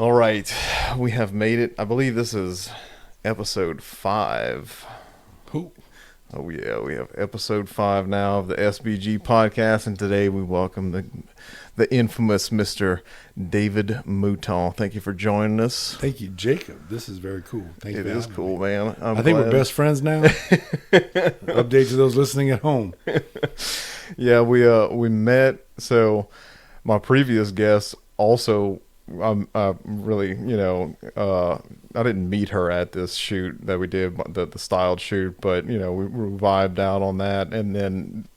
All right, we have made it. I believe this is episode 5. Who? Oh yeah, we have episode 5 now of the SBG podcast, and today we welcome the infamous Mr. David Mouton. Thank you for joining us. Thank you, Jacob. This is very cool. Thank you. It is cool, man. I think we're best friends now. Update to those listening at home. Yeah, we met. So my previous guest also. Really, I didn't meet her at this shoot that we did, the styled shoot, but, we vibed out on that. And then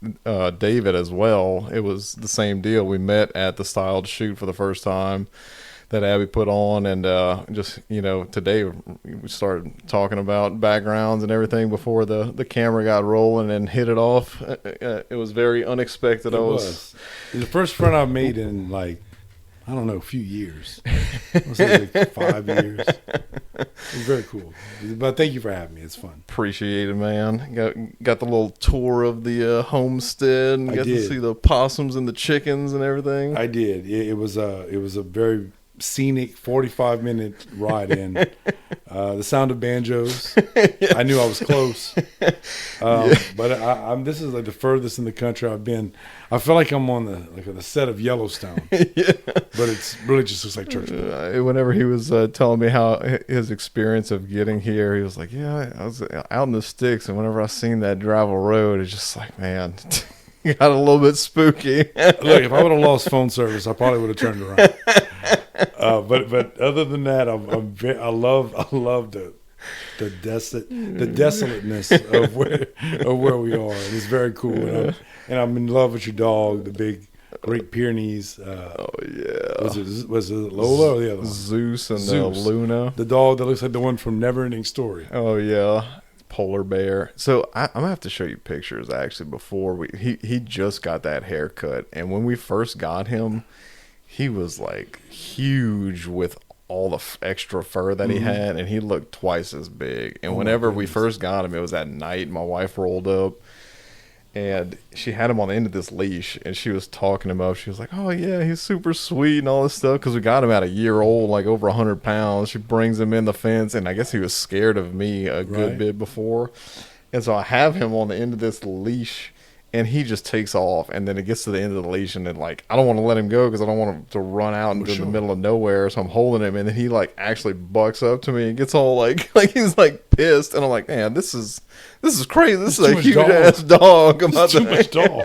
David as well, it was the same deal. We met at the styled shoot for the first time that Abby put on. And today we started talking about backgrounds and everything before the camera got rolling and hit it off. It was very unexpected. It was the first friend I've made in a few years. I'll say 5 years. It's very cool. But thank you for having me. It's fun. Appreciate it, man. Got the little tour of the homestead and got to see the possums and the chickens and everything. I did. It was a very scenic 45-minute ride in. The sound of banjos. Yeah. I knew I was close. But this is like the furthest in the country I've been. I feel like I'm on the set of Yellowstone. Yeah. But it's really just looks like Churchill. Whenever he was telling me how his experience of getting here, he was like, "Yeah, I was out in the sticks, and whenever I seen that gravel road, it's just like, man." Got a little bit spooky. Look, if I would have lost phone service, I probably would have turned around. But other than that, I love the desolateness of where we are. And it's very cool. And I'm in love with your dog, the big Great Pyrenees. Oh yeah. Was it Lola or the other one? Zeus and Luna. The dog that looks like the one from Neverending Story. Oh yeah. Polar bear. So I'm gonna have to show you pictures actually before he just got that haircut, and when we first got him, he was like huge with all the extra fur that he had, and he looked twice as big. And whenever we first got him, it was at night. My wife rolled up, and she had him on the end of this leash, and she was talking him up. She was like, "Oh yeah, he's super sweet and all this stuff." Because we got him at a year old, like over 100 pounds. She brings him in the fence, and I guess he was scared of me a good bit before. And so I have him on the end of this leash, and he just takes off. And then it gets to the end of the leash, and then I don't want to let him go because I don't want him to run out into the middle of nowhere. So I'm holding him, and then he actually bucks up to me and gets all like he's pissed. And I'm like, man, this is crazy. This is a huge ass dog. It's too much dog.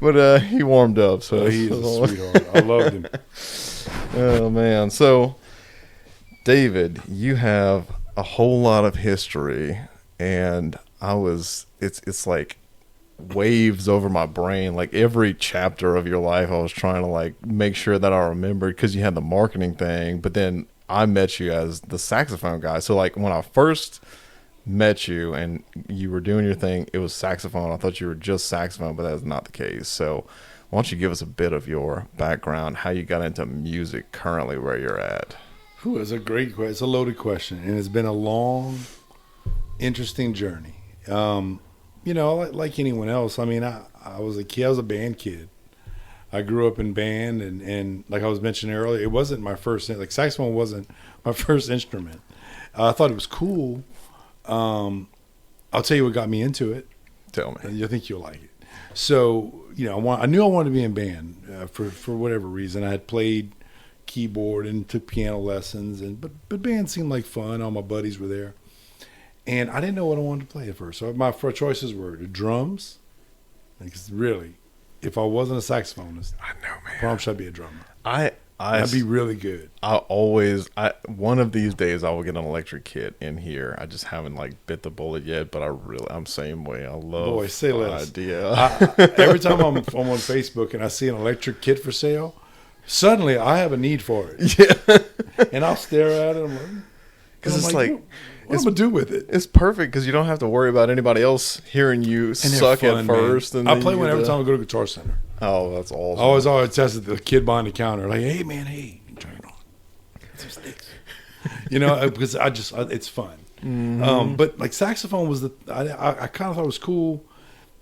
But he warmed up, so he's a sweetheart. I loved him. Oh man. So David, you have a whole lot of history, and it's like waves over my brain. Like every chapter of your life I was trying to make sure that I remembered, because you had the marketing thing, but then I met you as the saxophone guy. So when I first met you and you were doing your thing, it was saxophone. I thought you were just saxophone, but that's not the case. So why don't you give us a bit of your background, how you got into music currently, where you're at? It's a great question. It's a loaded question, and it's been a long, interesting journey. Like anyone else, I was a kid. I was a band kid. I grew up in band, and like I was mentioning earlier, it wasn't my first, saxophone wasn't my first instrument. I thought it was cool. I'll tell you what got me into it. Tell me. I think you'll like it. So, I knew I wanted to be in band for whatever reason. I had played keyboard and took piano lessons, but band seemed like fun. All my buddies were there. And I didn't know what I wanted to play at first. So my first choices were the drums. Because really, if I wasn't a saxophonist, I know, man, I promise I'd be a drummer. I'd be really good. One of these days I will get an electric kit in here. I just haven't bit the bullet yet, but I'm same way. I love the idea. Every time I'm on Facebook and I see an electric kit for sale, suddenly I have a need for it. Yeah. And I'll stare at it. Because it's what am I gonna do with it? It's perfect because you don't have to worry about anybody else hearing you suck at first. And I play one every time I go to Guitar Center. Oh, that's awesome. I always tested the kid behind the counter, like, "Hey man, turn it on, get some sticks." Because it's fun. Mm-hmm. But saxophone was I kind of thought it was cool,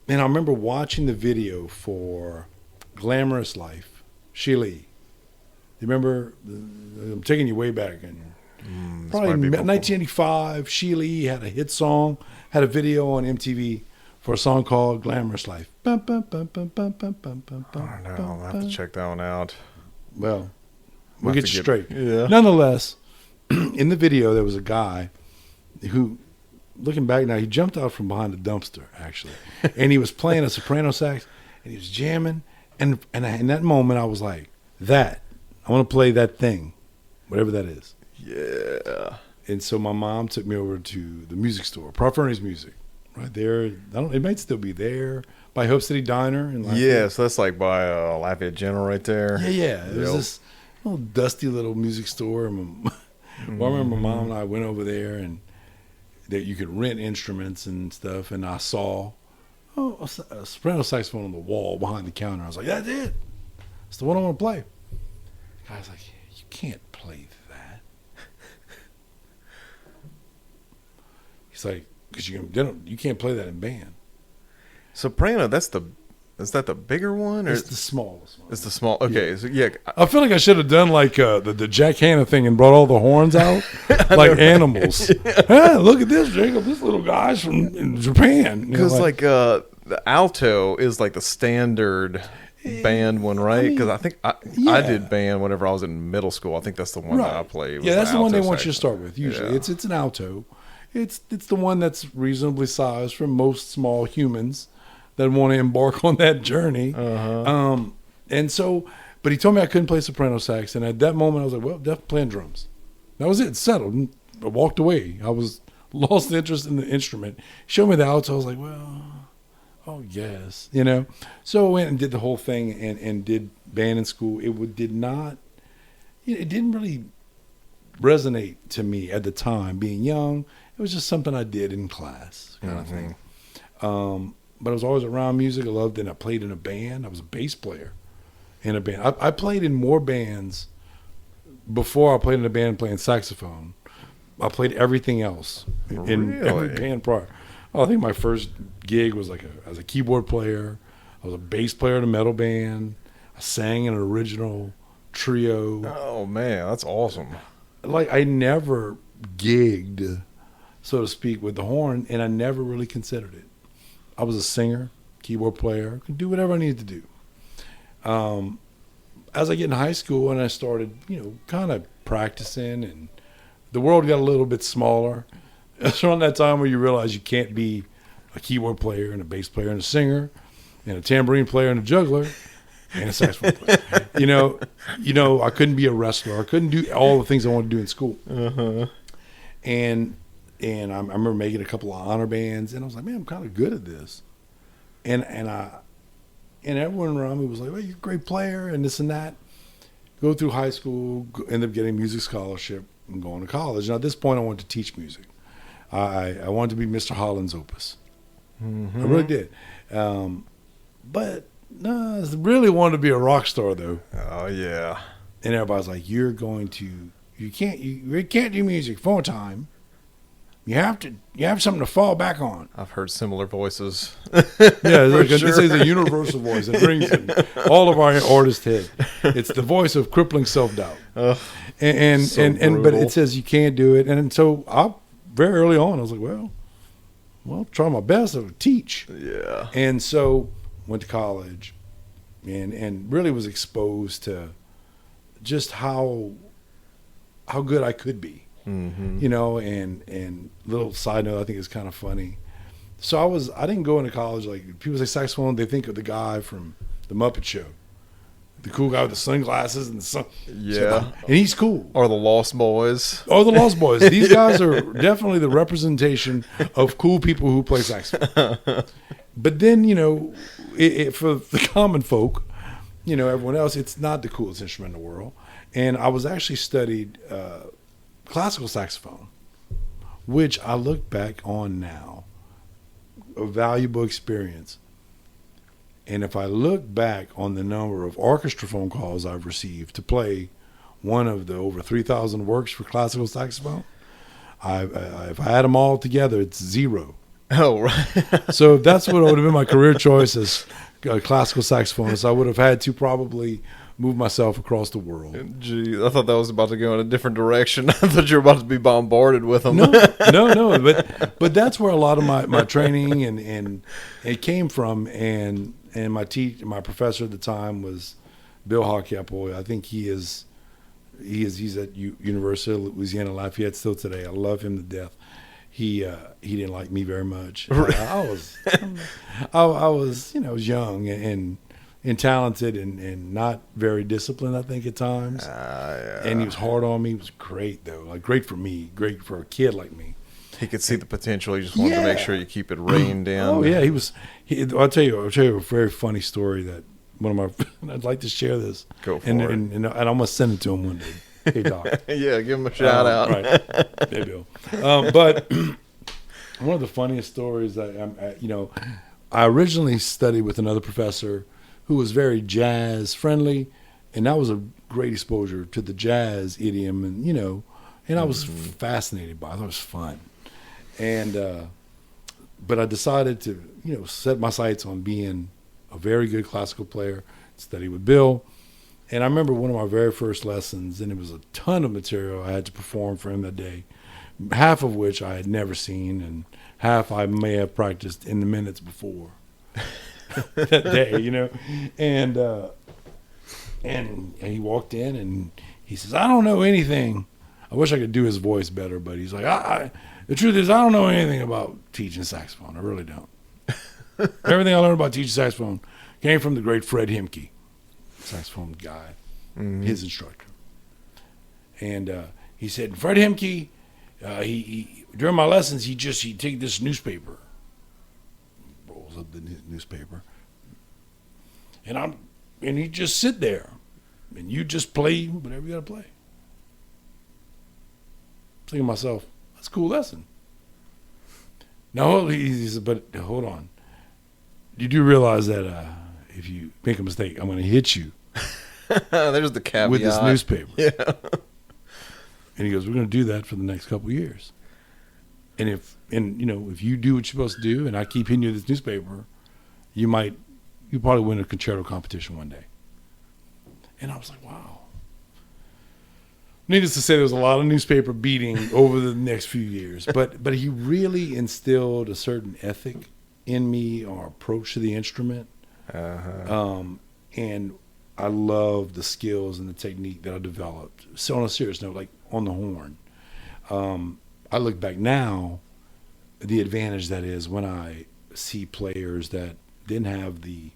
and I remember watching the video for "Glamorous Life," Sheila E. remember? I'm taking you way back. And probably might be before. 1985, Sheila E. had a hit song, had a video on MTV for a song called Glamorous Life. I don't know. I'll have to check that one out. Well, we'll get you straight. Yeah. Nonetheless, in the video, there was a guy who, looking back now, he jumped out from behind a dumpster, actually. And he was playing a soprano sax, and he was jamming. And in that moment, I was like, I want to play that thing, whatever that is. Yeah. And so my mom took me over to the music store, Proferny's Music, right there. It might still be there by Hope City Diner in Lafayette. Yeah, so that's like by Lafayette General right there. Yeah. It was this little dusty little music store. Well, I remember my mom and I went over there, and that you could rent instruments and stuff. And I saw a soprano saxophone on the wall behind the counter. I was like, that's it. It's the one I want to play. The guy's like, you can't play that. He's like, because you can't play that in band. Soprano, is that the bigger one? Or It's the smallest one. It's the small. Okay, Yeah. so yeah. I feel like I should have done like the Jack Hanna thing and brought all the horns out like animals. Hey, look at this, Jacob. This little guy's from Japan. Because the alto is like the standard band one, right? Because I think I did band whenever I was in middle school. I think that's the one that I played. Yeah, that's the one they want sax. you to start with. Usually, Yeah. it's an alto. It's the one that's reasonably sized for most small humans that want to embark on that journey. And so, but he told me I couldn't play soprano sax, and at that moment I was like, well, definitely playing drums. That was it. Settled. I walked away. I was lost interest in the instrument. He showed me the alto. I was like, well, oh yes, So I went and did the whole thing and did band in school. It didn't really resonate to me at the time. Being young, it was just something I did in class, kind of thing. But I was always around music. I loved it. And I played in a band. I was a bass player in a band. I played in more bands before I played in a band playing saxophone. I played everything else in every band prior. I think my first gig was as a keyboard player. I was a bass player in a metal band. I sang in an original trio. Oh man, that's awesome. I never gigged, so to speak, with the horn, and I never really considered it. I was a singer, keyboard player, could do whatever I needed to do. As I get in high school and I started, kind of practicing, and the world got a little bit smaller. It's around that time where you realize you can't be a keyboard player and a bass player and a singer and a tambourine player and a juggler and a saxophone player. I couldn't be a wrestler. I couldn't do all the things I wanted to do in school. And I remember making a couple of honor bands, and I was like, man, I'm kind of good at this. And everyone around me was like, well, you're a great player and this and that. Go through high school, end up getting music scholarship and going to college. Now, at this point, I wanted to teach music. I wanted to be Mr. Holland's Opus. I really did. But no, I really wanted to be a rock star, though. Oh, yeah. And everybody's like, you can't do music full time. You have something to fall back on. I've heard similar voices. This is a universal voice. It rings in all of our artists' head. It's the voice of crippling self-doubt. But it says you can't do it. And so very early on, I was like, well, try my best to teach. Yeah. And so went to college and really was exposed to just how good I could be. And little side note, I think it's kind of funny. So I didn't go into college. Like, people say saxophone, they think of the guy from the Muppet Show, the cool guy with the sunglasses and the sun. Yeah. And he's cool. Or the Lost Boys. Or the Lost Boys. These guys are definitely the representation of cool people who play saxophone. But then, for the common folk, everyone else, it's not the coolest instrument in the world. And I was actually studied classical saxophone, which I look back on now, a valuable experience. And if I look back on the number of orchestra phone calls I've received to play one of the over 3,000 works for classical saxophone, if I add them all together, it's 0. Oh, right. So if that's what would have been my career choice as a classical saxophonist, I would have had to probably move myself across the world. Gee, I thought that was about to go in a different direction. I thought you were about to be bombarded with them. No, but that's where a lot of my training and it came from. And my professor at the time was Bill Hawkeapple. I think he's at University of Louisiana Lafayette still today. I love him to death. He didn't like me very much. I was young and talented and not very disciplined, I think, at times. Yeah. And he was hard on me. He was great, though. Like, great for me. Great for a kid like me. He could see the potential. He just wanted to make sure you keep it reined in. Oh, yeah. I'll tell you a very funny story that one of my... I'd like to share this. Go for it. And I'm going to send it to him one day. Hey, Doc. Yeah, give him a shout out. Right. Hey, Bill. But one of the funniest stories I originally studied with another professor who was very jazz friendly, and that was a great exposure to the jazz idiom, and I was fascinated by it. I thought it was fun. And but I decided to set my sights on being a very good classical player, study with Bill. And I remember one of my very first lessons, and it was a ton of material I had to perform for him that day, half of which I had never seen, and half I may have practiced in the minutes before that day, And he walked in, and he says, "I don't know anything." I wish I could do his voice better, but he's like, the truth is, I don't know anything about teaching saxophone. I really don't. Everything I learned about teaching saxophone came from the great Fred Hemke, saxophone guy, his instructor. And he said, Fred Hemke, he during my lessons, he'd take this newspaper, rolls up the newspaper, and he'd just sit there, and you just play whatever you got to play. Thinking to myself, that's a cool lesson. No, he said, but hold on. You do realize that if you make a mistake, I'm going to hit you. There's the caveat. With this newspaper. Yeah. And he goes, we're going to do that for the next couple of years. And if you do what you're supposed to do, and I keep hitting you with this newspaper, you probably win a concerto competition one day. And I was like, wow. Needless to say, there was a lot of newspaper beating over the next few years. But he really instilled a certain ethic in me, or approach to the instrument. And I love the skills and the technique that I developed. So on a serious note, like on the horn, I look back now, the advantage that is when I see players that didn't have the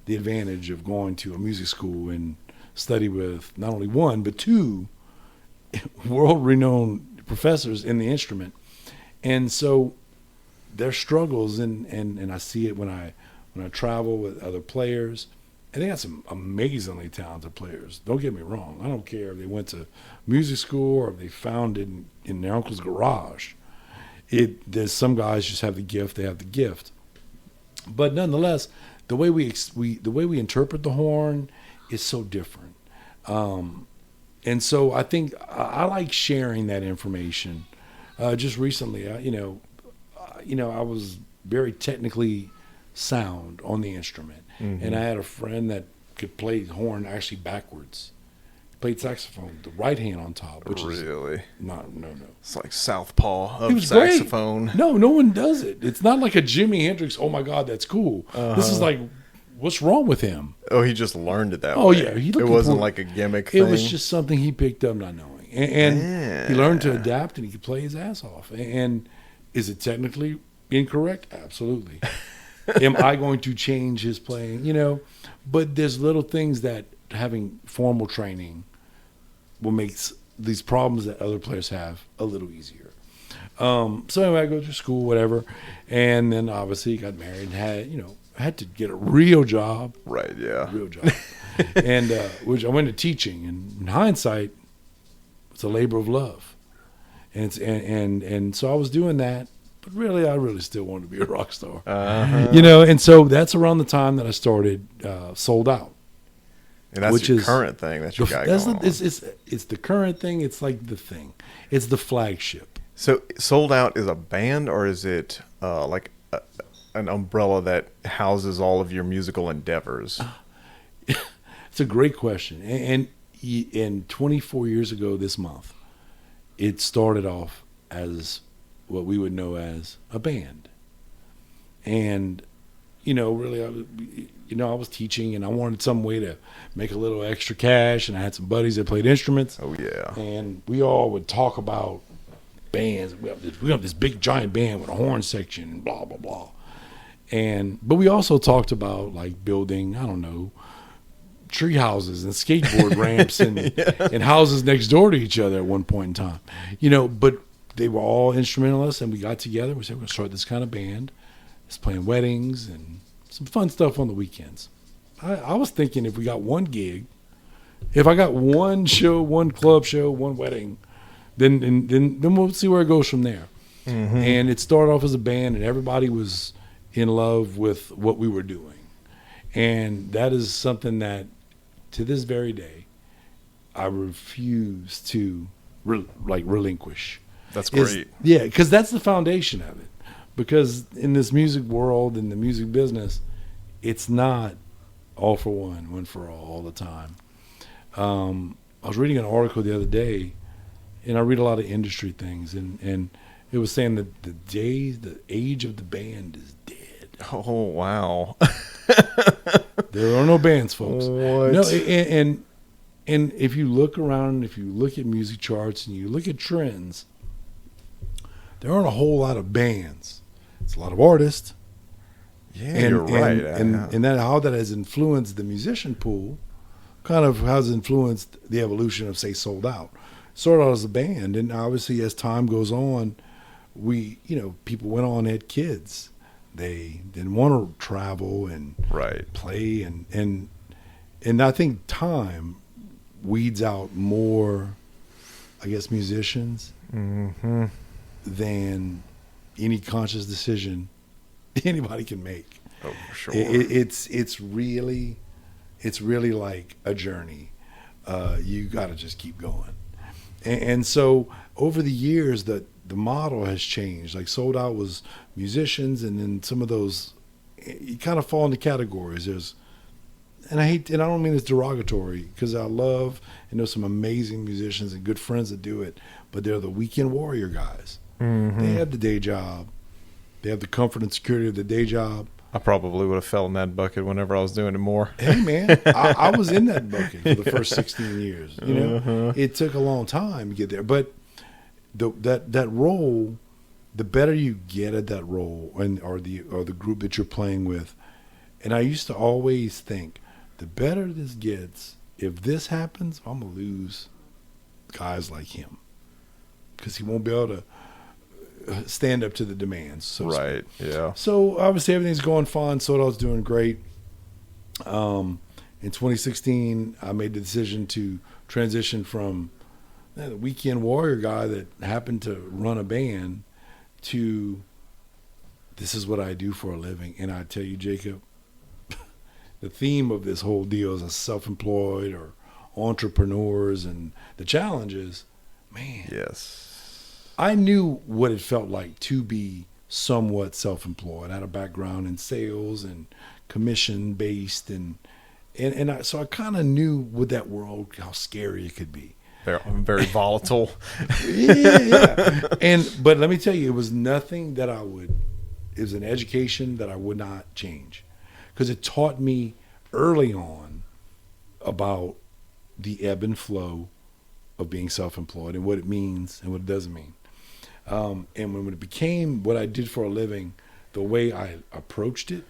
advantage of going to a music school and study with not only one but two world-renowned professors in the instrument. And so their struggles, and I see it when I travel with other players. And they got some amazingly talented players. Don't get me wrong. I don't care if they went to music school or if they found it in their uncle's garage. There's some guys just have the gift. They have the gift. But nonetheless, the way we interpret the horn is so different. And so I think I like sharing that information. Just recently, I was very technically sound on the instrument. And I had a friend that could play horn actually backwards. Played saxophone, the right hand on top. Which really? Is no. It's like southpaw of he was saxophone. Great. No one does it. It's not like a Jimi Hendrix, oh my God, that's cool. This is like, what's wrong with him? Oh, he just learned it that way. Oh, yeah. It wasn't like a gimmick thing. It was just something he picked up not knowing. And he learned to adapt, and he could play his ass off. And is it technically incorrect? Absolutely. Am I going to change his playing? But there's little things that having formal training will make these problems that other players have a little easier. So anyway, I go to school, whatever, and then obviously got married and had to get a real job. Right, yeah. Real job. And which I went to teaching, and in hindsight, it's a labor of love. And so I was doing that. But really, I really still wanted to be a rock star. And so that's around the time that I started Sold Out. And that's your current thing that you got going on. It's the current thing. It's like the thing. It's the flagship. So Sold Out is a band, or is it like an umbrella that houses all of your musical endeavors? It's a great question. And 24 years ago this month, it started off as what we would know as a band. And, really, I was teaching and I wanted some way to make a little extra cash. And I had some buddies that played instruments. Oh, yeah. And we all would talk about bands. We have this big giant band with a horn section and blah, blah, blah. But we also talked about like building, I don't know, tree houses and skateboard ramps and houses next door to each other at one point in time. But they were all instrumentalists, and we got together. We said, we're going to start this kind of band. It's playing weddings and some fun stuff on the weekends. I was thinking if we got one gig, if I got one show, one club show, one wedding, then we'll see where it goes from there. Mm-hmm. And it started off as a band, and everybody was in love with what we were doing. And that is something that, to this very day, I refuse to relinquish. That's great. Because that's the foundation of it. Because in this music world, in the music business, it's not all for one for all the time. I was reading an article the other day, and I read a lot of industry things, and it was saying that the age of the band is dead. Oh, wow. There are no bands, folks. What? No, and if you look around, if you look at music charts and you look at trends, there aren't a whole lot of bands. It's a lot of artists. Yeah, you're right. And that how that has influenced the musician pool, kind of has influenced the evolution of, say, Sold Out. Started out as a band, and obviously as time goes on, people went on, had kids. They didn't want to travel and play, and I think time weeds out more, I guess, musicians mm-hmm. than any conscious decision anybody can make. Oh, for sure. It's really like a journey. You got to just keep going, and so over the years the model has changed. Like Sold Out was musicians, and then some of those you kind of fall into categories. And I don't mean it's derogatory, because I love and know some amazing musicians and good friends that do it, but they're the weekend warrior guys. Mm-hmm. They have the day job. They have the comfort and security of the day job. I probably would have fell in that bucket whenever I was doing it more. Hey, man, I was in that bucket for the first 16 years. It took a long time to get there, but that role, the better you get at that role, or the group that you're playing with, and I used to always think, the better this gets, if this happens, I'm gonna lose guys like him, because he won't be able to stand up to the demands. So right. Yeah. So obviously everything's going fine. Sold Out's doing great. In 2016, I made the decision to transition from the weekend warrior guy that happened to run a band to this is what I do for a living. And I tell you, Jacob, the theme of this whole deal is a self-employed or entrepreneurs and the challenges, man. Yes. I knew what it felt like to be somewhat self-employed. I had a background in sales and commission-based, so I kind of knew with that world how scary it could be. Very volatile. Yeah. But let me tell you, it was nothing that it was an education that I would not change, because it taught me early on about the ebb and flow of being self-employed and what it means and what it doesn't mean. And when it became what I did for a living, the way I approached it,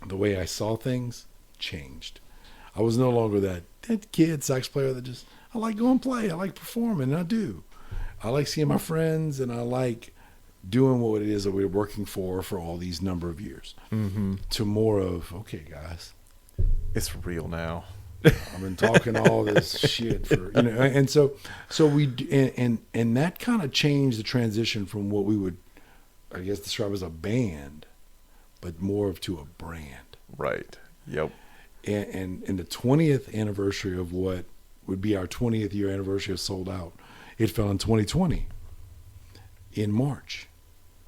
the way I saw things changed. I was no longer that kid sax player that just, I like going and play. I like performing, and I do. I like seeing my friends, and I like doing what it is that we're working for all these number of years. Mm-hmm. To more of, okay, guys, it's real now. I've been talking all this shit for, and so we, and that kind of changed the transition from what we would, I guess, describe as a band, but more to a brand. Right. Yep. And the 20th anniversary of what would be our 20th year anniversary of Sold Out, it fell in 2020 in March.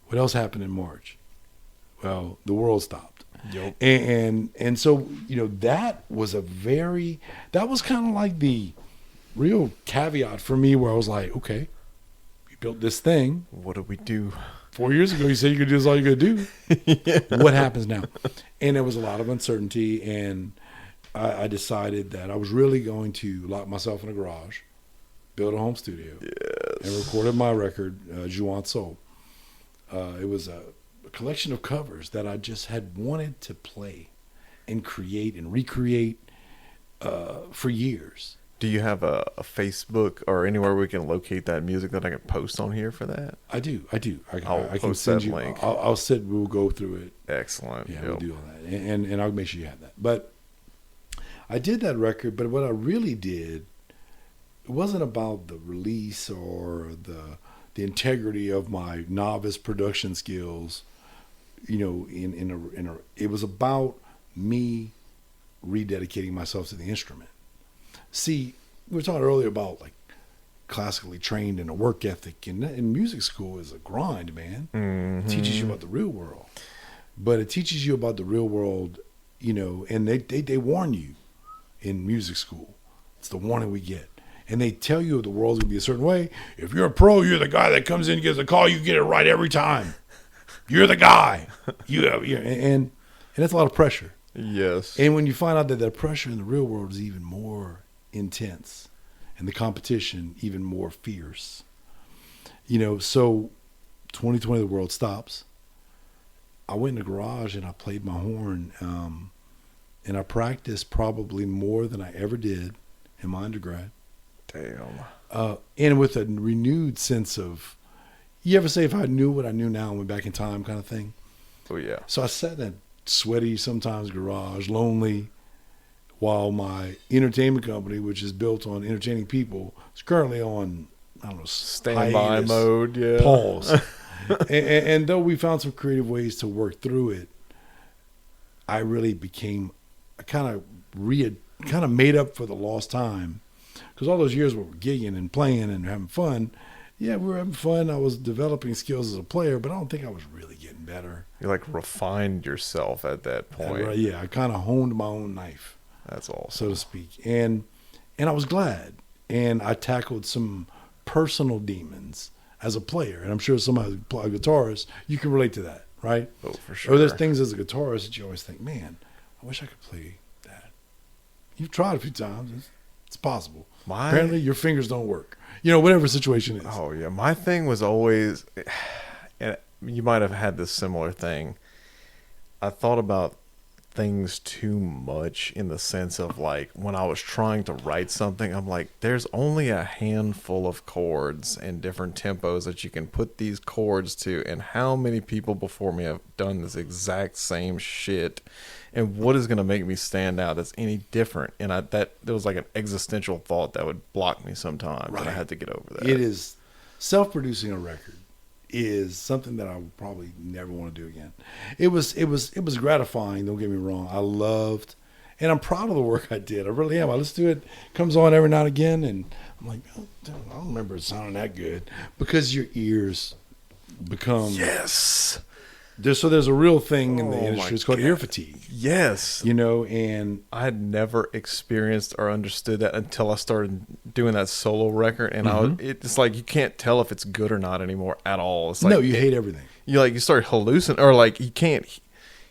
What else happened in March? Well, the world stopped. Yep. And so, that was kind of like the real caveat for me, where I was like, okay, you built this thing. What do we do? 4 years ago, you said you could do this, all you could do. Yeah. What happens now? And there was a lot of uncertainty, and I decided that I was really going to lock myself in a garage, build a home studio, and recorded my record, Juan Soul. It was a collection of covers that I just had wanted to play and create and recreate for years. Do you have a Facebook or anywhere we can locate that music that I can post on here for that? I do. I I'll can post send that you. link. I'll sit. We'll go through it. Excellent. Yeah, Yep. we'll do all that, and I'll make sure you have that. But I did that record. But what I really did, it wasn't about the release or the integrity of my novice production skills. It was about me rededicating myself to the instrument. See, we were talking earlier about like classically trained and a work ethic, and music school is a grind, man. Mm-hmm. It teaches you about the real world, but it teaches you about the real world, and they warn you in music school. It's the warning we get. And they tell you the world's going to be a certain way. If you're a pro, you're the guy that comes in and gets a call, you get it right every time. You're the guy. And that's a lot of pressure. Yes. And when you find out that pressure in the real world is even more intense and the competition even more fierce, so 2020 the world stops. I went in the garage and I played my horn, and I practiced probably more than I ever did in my undergrad. Damn. And with a renewed sense of, you ever say if I knew what I knew now and went back in time kind of thing? Oh, yeah. So I sat in that sweaty, sometimes garage, lonely, while my entertainment company, which is built on entertaining people, is currently on, I don't know, Standby hiatus, mode, yeah. pause. and though we found some creative ways to work through it, I really became, I kind of made up for the lost time. Because all those years we were gigging and playing and having fun, yeah, we were having fun. I was developing skills as a player, but I don't think I was really getting better. You like refined yourself at that point. Yeah, I kind of honed my own knife. That's awesome. So to speak. And I was glad. And I tackled some personal demons as a player. And I'm sure somebody who's a guitarist, you can relate to that, right? Oh, for sure. Or there's things as a guitarist that you always think, man, I wish I could play that. You've tried a few times. It's possible. Apparently your fingers don't work. Whatever the situation is. Oh, yeah. My thing was always, and you might have had this similar thing. I thought about things too much in the sense of like when I was trying to write something, I'm like, there's only a handful of chords and different tempos that you can put these chords to, and how many people before me have done this exact same shit, and what is going to make me stand out that's any different? And there was like an existential thought that would block me sometimes, right. And I had to get over that. It is self-producing a record is something that I would probably never want to do again. It was gratifying, don't get me wrong. I loved, and I'm proud of the work I did. I really am. I listen to it, comes on every now and again, and I'm like, oh, I don't remember it sounding that good, because your ears become There's a real thing in the industry. It's called ear fatigue. Yes. And I had never experienced or understood that until I started doing that solo record. And it's like you can't tell if it's good or not anymore at all. It's like, no, you hate everything. You start hallucinating, or like you can't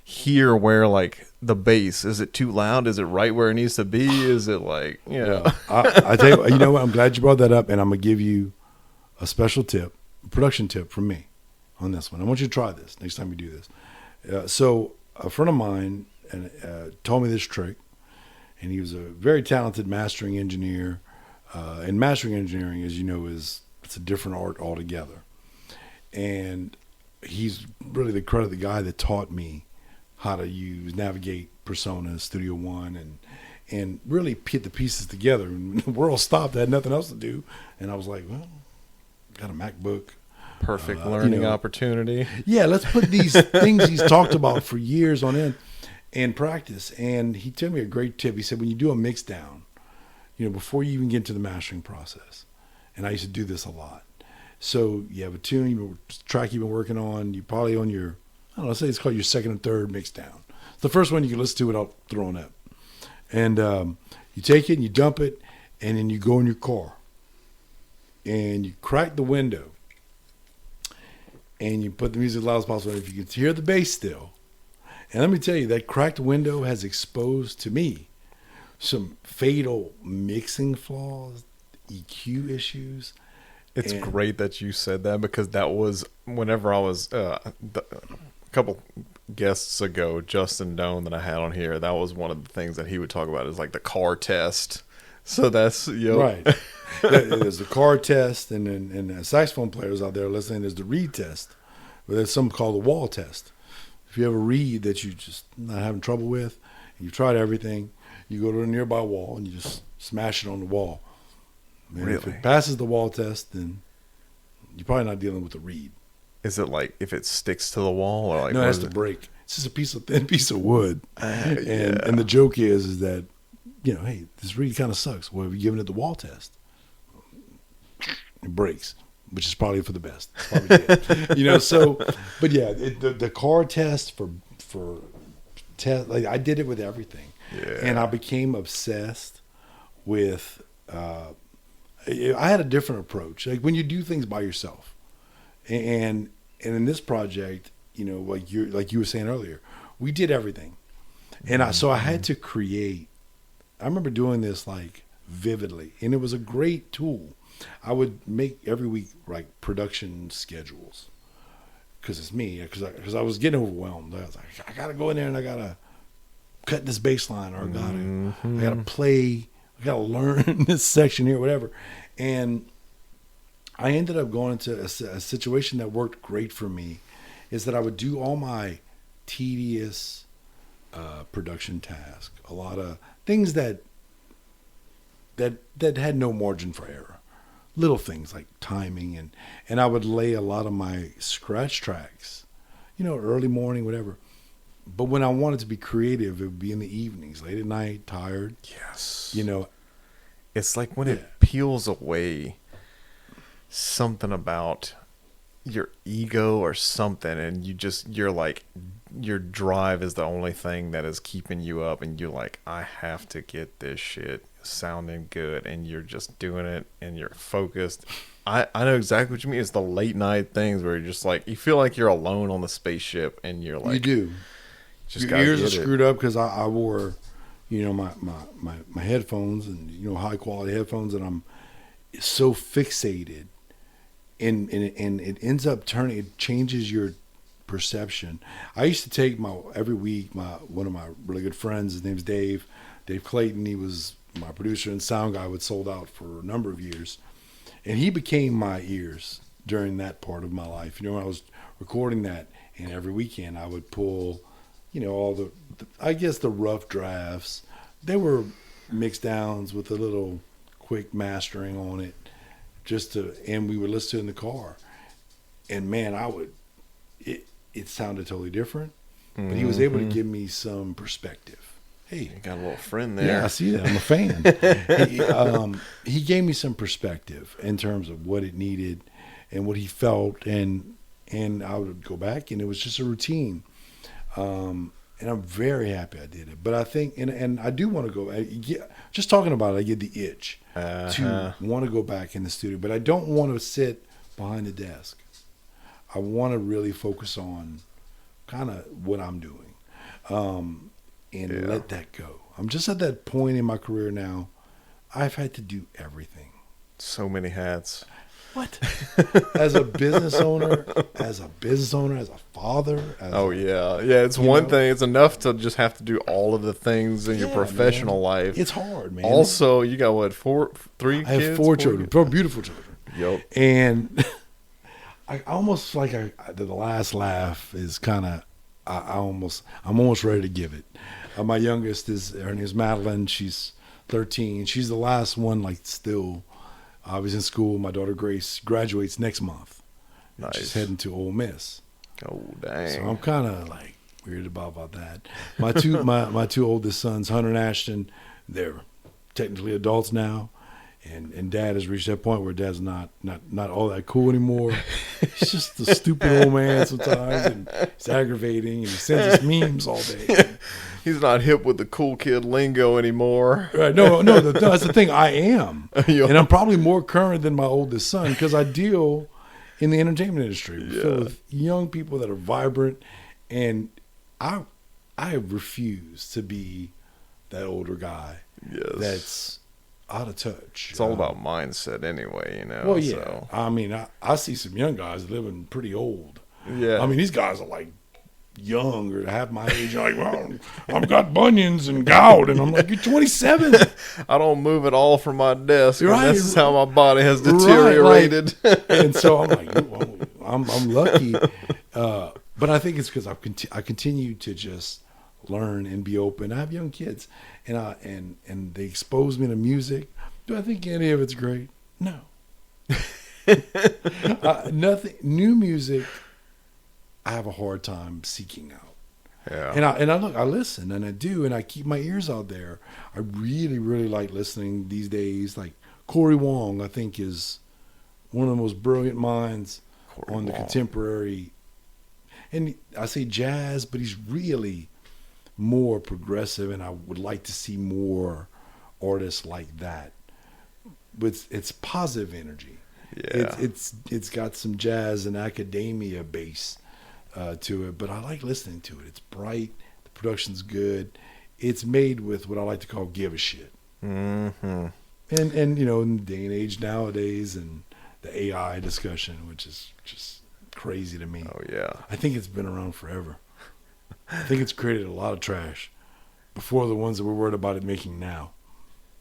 hear where like the bass, is it too loud? Is it right where it needs to be? Is it like, Well, I tell you, you know what? I'm glad you brought that up, and I'm going to give you a special tip, a production tip from me on this one. I want you to try this next time you do this. So a friend of mine told me this trick, and he was a very talented mastering engineer. And mastering engineering, as you know, it's a different art altogether. And he's really the guy that taught me how to navigate Persona, Studio One, and really put the pieces together. And the world stopped. I had nothing else to do. And I was like, well, got a MacBook. Perfect learning opportunity. Yeah, let's put these things he's talked about for years on end and practice. And he told me a great tip. He said, when you do a mix down, before you even get into the mastering process, and I used to do this a lot. So you have a tune, track you've been working on, you're probably on your, I don't know, say it's called your second and third mix down. the first one you can listen to without throwing up. And you take it and you dump it, and then you go in your car and you crack the window and you put the music as loud as possible. If you can hear the bass still, and let me tell you, that cracked window has exposed to me some fatal mixing flaws, EQ issues. It's great that you said that, because that was whenever I was a couple guests ago, Justin Doan that I had on here, that was one of the things that he would talk about is like the car test. So that's right. There's the car test, and then the saxophone players out there listening, there's the reed test. But there's something called the wall test. If you have a reed that you just not having trouble with, and you've tried everything, you go to a nearby wall and you just smash it on the wall. And really? If it passes the wall test, then you're probably not dealing with a reed. Is it like if it sticks to the wall, or like no? That's the break. It's just a thin piece of wood, and the joke is that, hey, this reed kind of sucks. Well, have you given it the wall test? It breaks, which is probably for the best. It's probably dead. So, but yeah, the car test for test, like I did it with everything, and I became obsessed with. I had a different approach. Like when you do things by yourself, and in this project, like you were saying earlier, we did everything, and so I had to create. I remember doing this like vividly, and it was a great tool. I would make every week like production schedules, because it's me. Because I was getting overwhelmed. I was like, I gotta go in there and I gotta cut this bass line, or I gotta play. I gotta learn this section here, whatever. And I ended up going into a situation that worked great for me, is that I would do all my tedious production tasks, a lot of things that had no margin for error, little things like timing, and I would lay a lot of my scratch tracks, early morning, whatever. But when I wanted to be creative, it would be in the evenings, late at night, tired. Yes. It's like when it peels away something about your ego or something, and you're like, your drive is the only thing that is keeping you up, and you're like, I have to get this shit sounding good, and you're just doing it, and you're focused. I know exactly what you mean. It's the late night things where you're just like, you feel like you're alone on the spaceship, and you're like, you do. Just your ears are screwed up because I wore, my headphones, and high quality headphones, and I'm so fixated, and it ends up it changes your perception. I used to take every week one of my really good friends, his name's Dave Clayton. He was my producer and sound guy with Sold Out for a number of years, and he became my ears during that part of my life. When I was recording that, and every weekend I would pull all the rough drafts. They were mixed downs with a little quick mastering on it, and we would listen to it in the car. And man, it sounded totally different, but he was able to give me some perspective. Hey, you got a little friend there. Yeah, I see that. I'm a fan. He gave me some perspective in terms of what it needed and what he felt, and I would go back, and it was just a routine. And I'm very happy I did it. But I think, and I do want to go, just talking about it, I get the itch to want to go back in the studio. But I don't want to sit behind the desk. I want to really focus on kind of what I'm doing, and let that go. I'm just at that point in my career now. I've had to do everything. So many hats. What? As a business owner, as a father. It's one thing. It's enough to just have to do all of the things in your professional life. It's hard, man. Also, you got three kids? I have four children, four beautiful children. Yep. And I almost like the last laugh is kind of, I'm almost ready to give it. My youngest her name is Madeline. She's 13. She's the last one, like, still. I was in school. My daughter Grace graduates next month. Nice. She's heading to Ole Miss. Oh, dang. So I'm kind of like weird about that. My two oldest sons, Hunter and Ashton, they're technically adults now, And Dad has reached that point where Dad's not all that cool anymore. He's just a stupid old man sometimes, and it's aggravating, and he sends us memes all day. He's not hip with the cool kid lingo anymore. Right? No, that's the thing. I am, and I'm probably more current than my oldest son because I deal in the entertainment industry filled with young people that are vibrant, and I refuse to be that older guy. Yes. That's out of touch. It's all about mindset anyway, you know. Well, yeah. So. I mean, I see some young guys living pretty old. Yeah. I mean, these guys are like young or half my age. Like, well, I've got bunions and gout, and I'm like, you're 27. I don't move at all from my desk. Right. This is how my body has deteriorated. Right, like, and so I'm like, well, I'm lucky, but I think it's because I continue to just learn and be open. I have young kids, and they expose me to music. Do I think any of it's great? No. Nothing new music. I have a hard time seeking out. Yeah. And I listen and I do, and I keep my ears out there. I really, really like listening these days. Like Corey Wong, I think is one of the most brilliant minds on the contemporary. And I say jazz, but he's really more progressive, and I would like to see more artists like that. But it's positive energy. Yeah. It's got some jazz and academia base to it, but I like listening to it. It's bright, the production's good. It's made with what I like to call give a shit. Mm-hmm. And you know, in the day and age nowadays, and the AI discussion, which is just crazy to me. Oh yeah. I think it's been around forever. I think it's created a lot of trash before the ones that we're worried about it making now.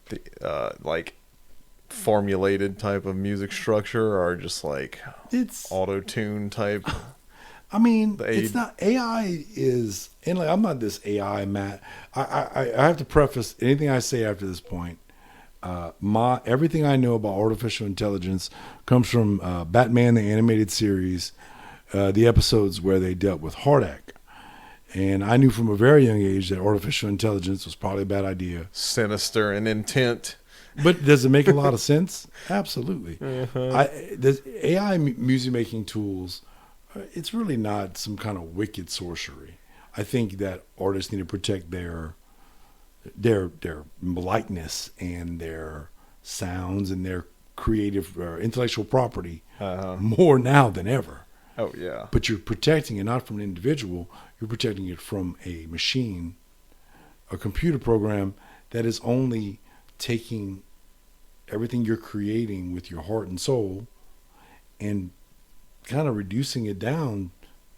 The like formulated type of music structure, or just like it's auto-tune type. I mean, it's not AI is, and like I'm not this AI Matt. I have to preface anything I say after this point. Everything I know about artificial intelligence comes from Batman the animated series, the episodes where they dealt with Hardak. And I knew from a very young age that artificial intelligence was probably a bad idea. Sinister in intent. But does it make a lot of sense? Absolutely. Uh-huh. The AI music making tools, it's really not some kind of wicked sorcery. I think that artists need to protect their likeness and their sounds and their creative intellectual property more now than ever. Oh yeah. But you're protecting it not from an individual, you're protecting it from a machine, a computer program that is only taking everything you're creating with your heart and soul and kind of reducing it down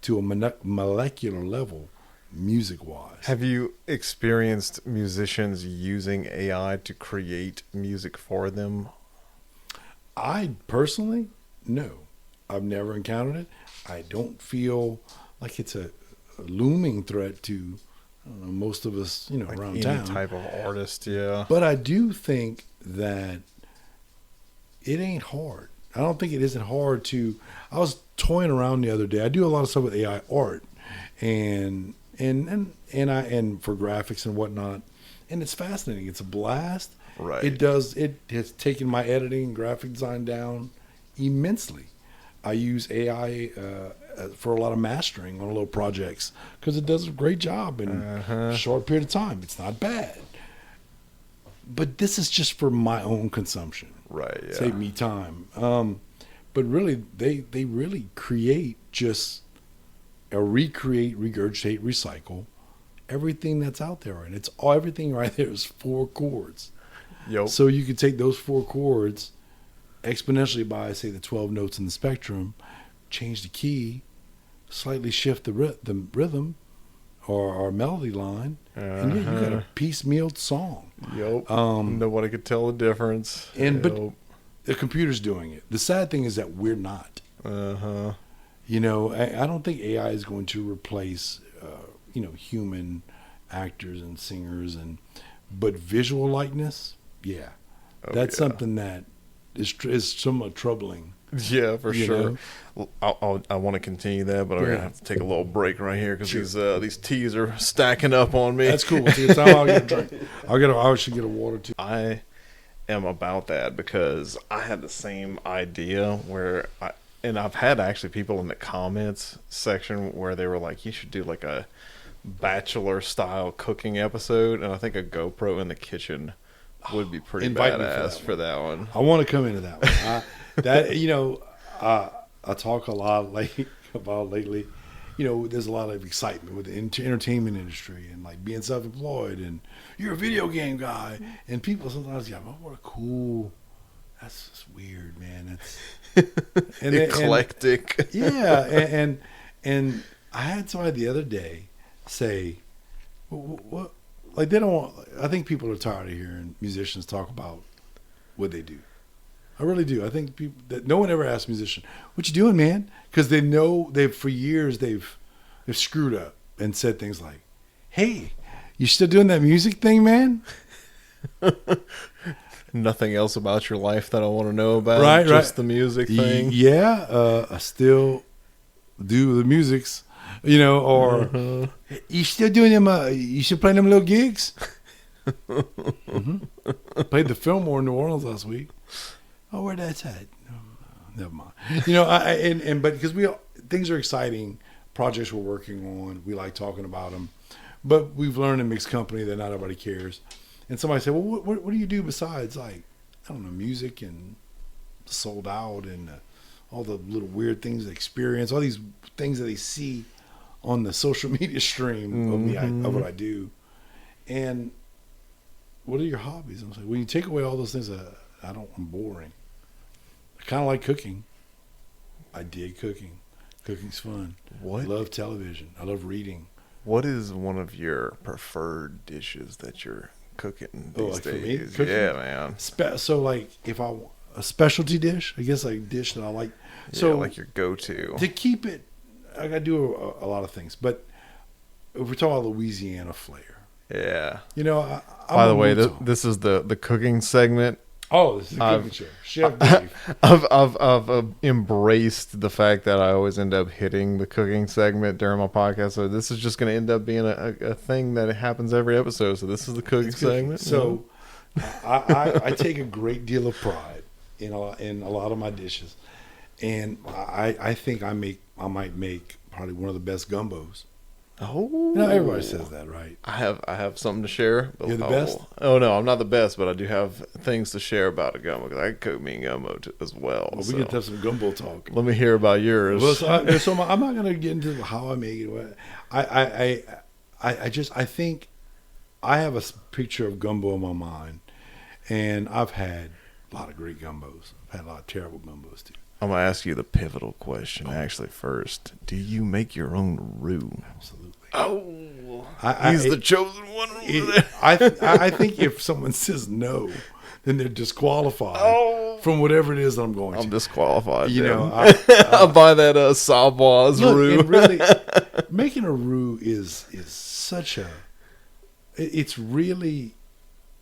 to a molecular level, music-wise. Have you experienced musicians using AI to create music for them? I personally, no. I've never encountered it. I don't feel like it's a looming threat to most of us, like around any town. Type of artist, yeah. But I do think that it ain't hard. I don't think it isn't hard to. I was toying around the other day. I do a lot of stuff with AI art, and for graphics and whatnot, and it's fascinating. It's a blast. Right. It has taken my editing and graphic design down immensely. I use AI for a lot of mastering on little projects because it does a great job in a short period of time. It's not bad. But this is just for my own consumption. Right, yeah. Save me time. But really, they really create just recreate, regurgitate, recycle everything that's out there. And it's everything right there is 4 chords. Yep. So you could take those 4 chords exponentially by, say, the 12 notes in the spectrum, change the key, slightly shift the rhythm or melody line, and you got a piecemealed song. Yep. Nobody could tell the difference. But the computer's doing it. The sad thing is that we're not. Uh-huh. I don't think AI is going to replace, human actors and singers, but visual likeness, yeah. That's something that is somewhat troubling. Yeah, for sure. I want to continue that, but I'm gonna have to take a little break right here because these teas are stacking up on me. That's cool. Take your time. I'll get a drink. I should get a water too. I am about that because I had the same idea and I've had actually people in the comments section where they were like, you should do like a bachelor style cooking episode, and I think a GoPro in the kitchen would be pretty Invite me badass for that one. I want to come into that one. I talk a lot about lately. There's a lot of excitement with the entertainment industry and like being self-employed, and you're a video game guy, and people sometimes go, "Oh, what a cool." That's just weird, man. That's Eclectic. And I had somebody the other day say, "What?" Like they don't want. I think people are tired of hearing musicians talk about what they do. I really do. I think people that no one ever asks a musician, "What you doing, man?" Because they know for years they've screwed up and said things like, "Hey, you still doing that music thing, man?" Nothing else about your life that I want to know about. Right, just the music thing. Yeah, I still do the musics, or you still doing them? You still playing them little gigs? Played the Fillmore in New Orleans last week. Oh, where that's at? Never mind. But because things are exciting, projects we're working on, we like talking about them. But we've learned in mixed company that not everybody cares. And somebody said, "Well, what do you do besides like I don't know music and Sold Out and all the little weird things they experience, all these things that they see on the social media stream of me of what I do, and what are your hobbies?" I'm like, when you take away all those things, I'm boring. I kind of like cooking. I dig cooking. Cooking's fun. What? I love television. I love reading. What is one of your preferred dishes that you're cooking these days? For me? Yeah, man. So like if I want a specialty dish, I guess like a dish that I like. Yeah, So like your go-to. to keep it, I got to do a lot of things. But if we're talking about Louisiana flair, Yeah. I'm By a the way, Mouton. this is the cooking segment. Oh, this is a cooking show. Chef Dave. I've embraced the fact that I always end up hitting the cooking segment during my podcast. So this is just going to end up being a thing that happens every episode. So this is the cooking segment. So I take a great deal of pride in a lot of my dishes, and I think I might make probably one of the best gumbos. Oh, Everybody says that, right? I have something to share. You're the best? Oh no, I'm not the best, but I do have things to share about a gumbo because I can cook mean gumbo as well. We get to have some gumbo talk. Let me hear about yours. Well, so I'm not going to get into how I make it. I think I have a picture of gumbo in my mind, and I've had a lot of great gumbos. I've had a lot of terrible gumbos too. I'm gonna ask you the pivotal question actually first. Do you make your own roux? Absolutely. Oh, he's the chosen one. I think if someone says no, then they're disqualified from whatever it is that I'm going to. I'm disqualified. I buy that Savoy's roux. And really, making a roux is such a. It's really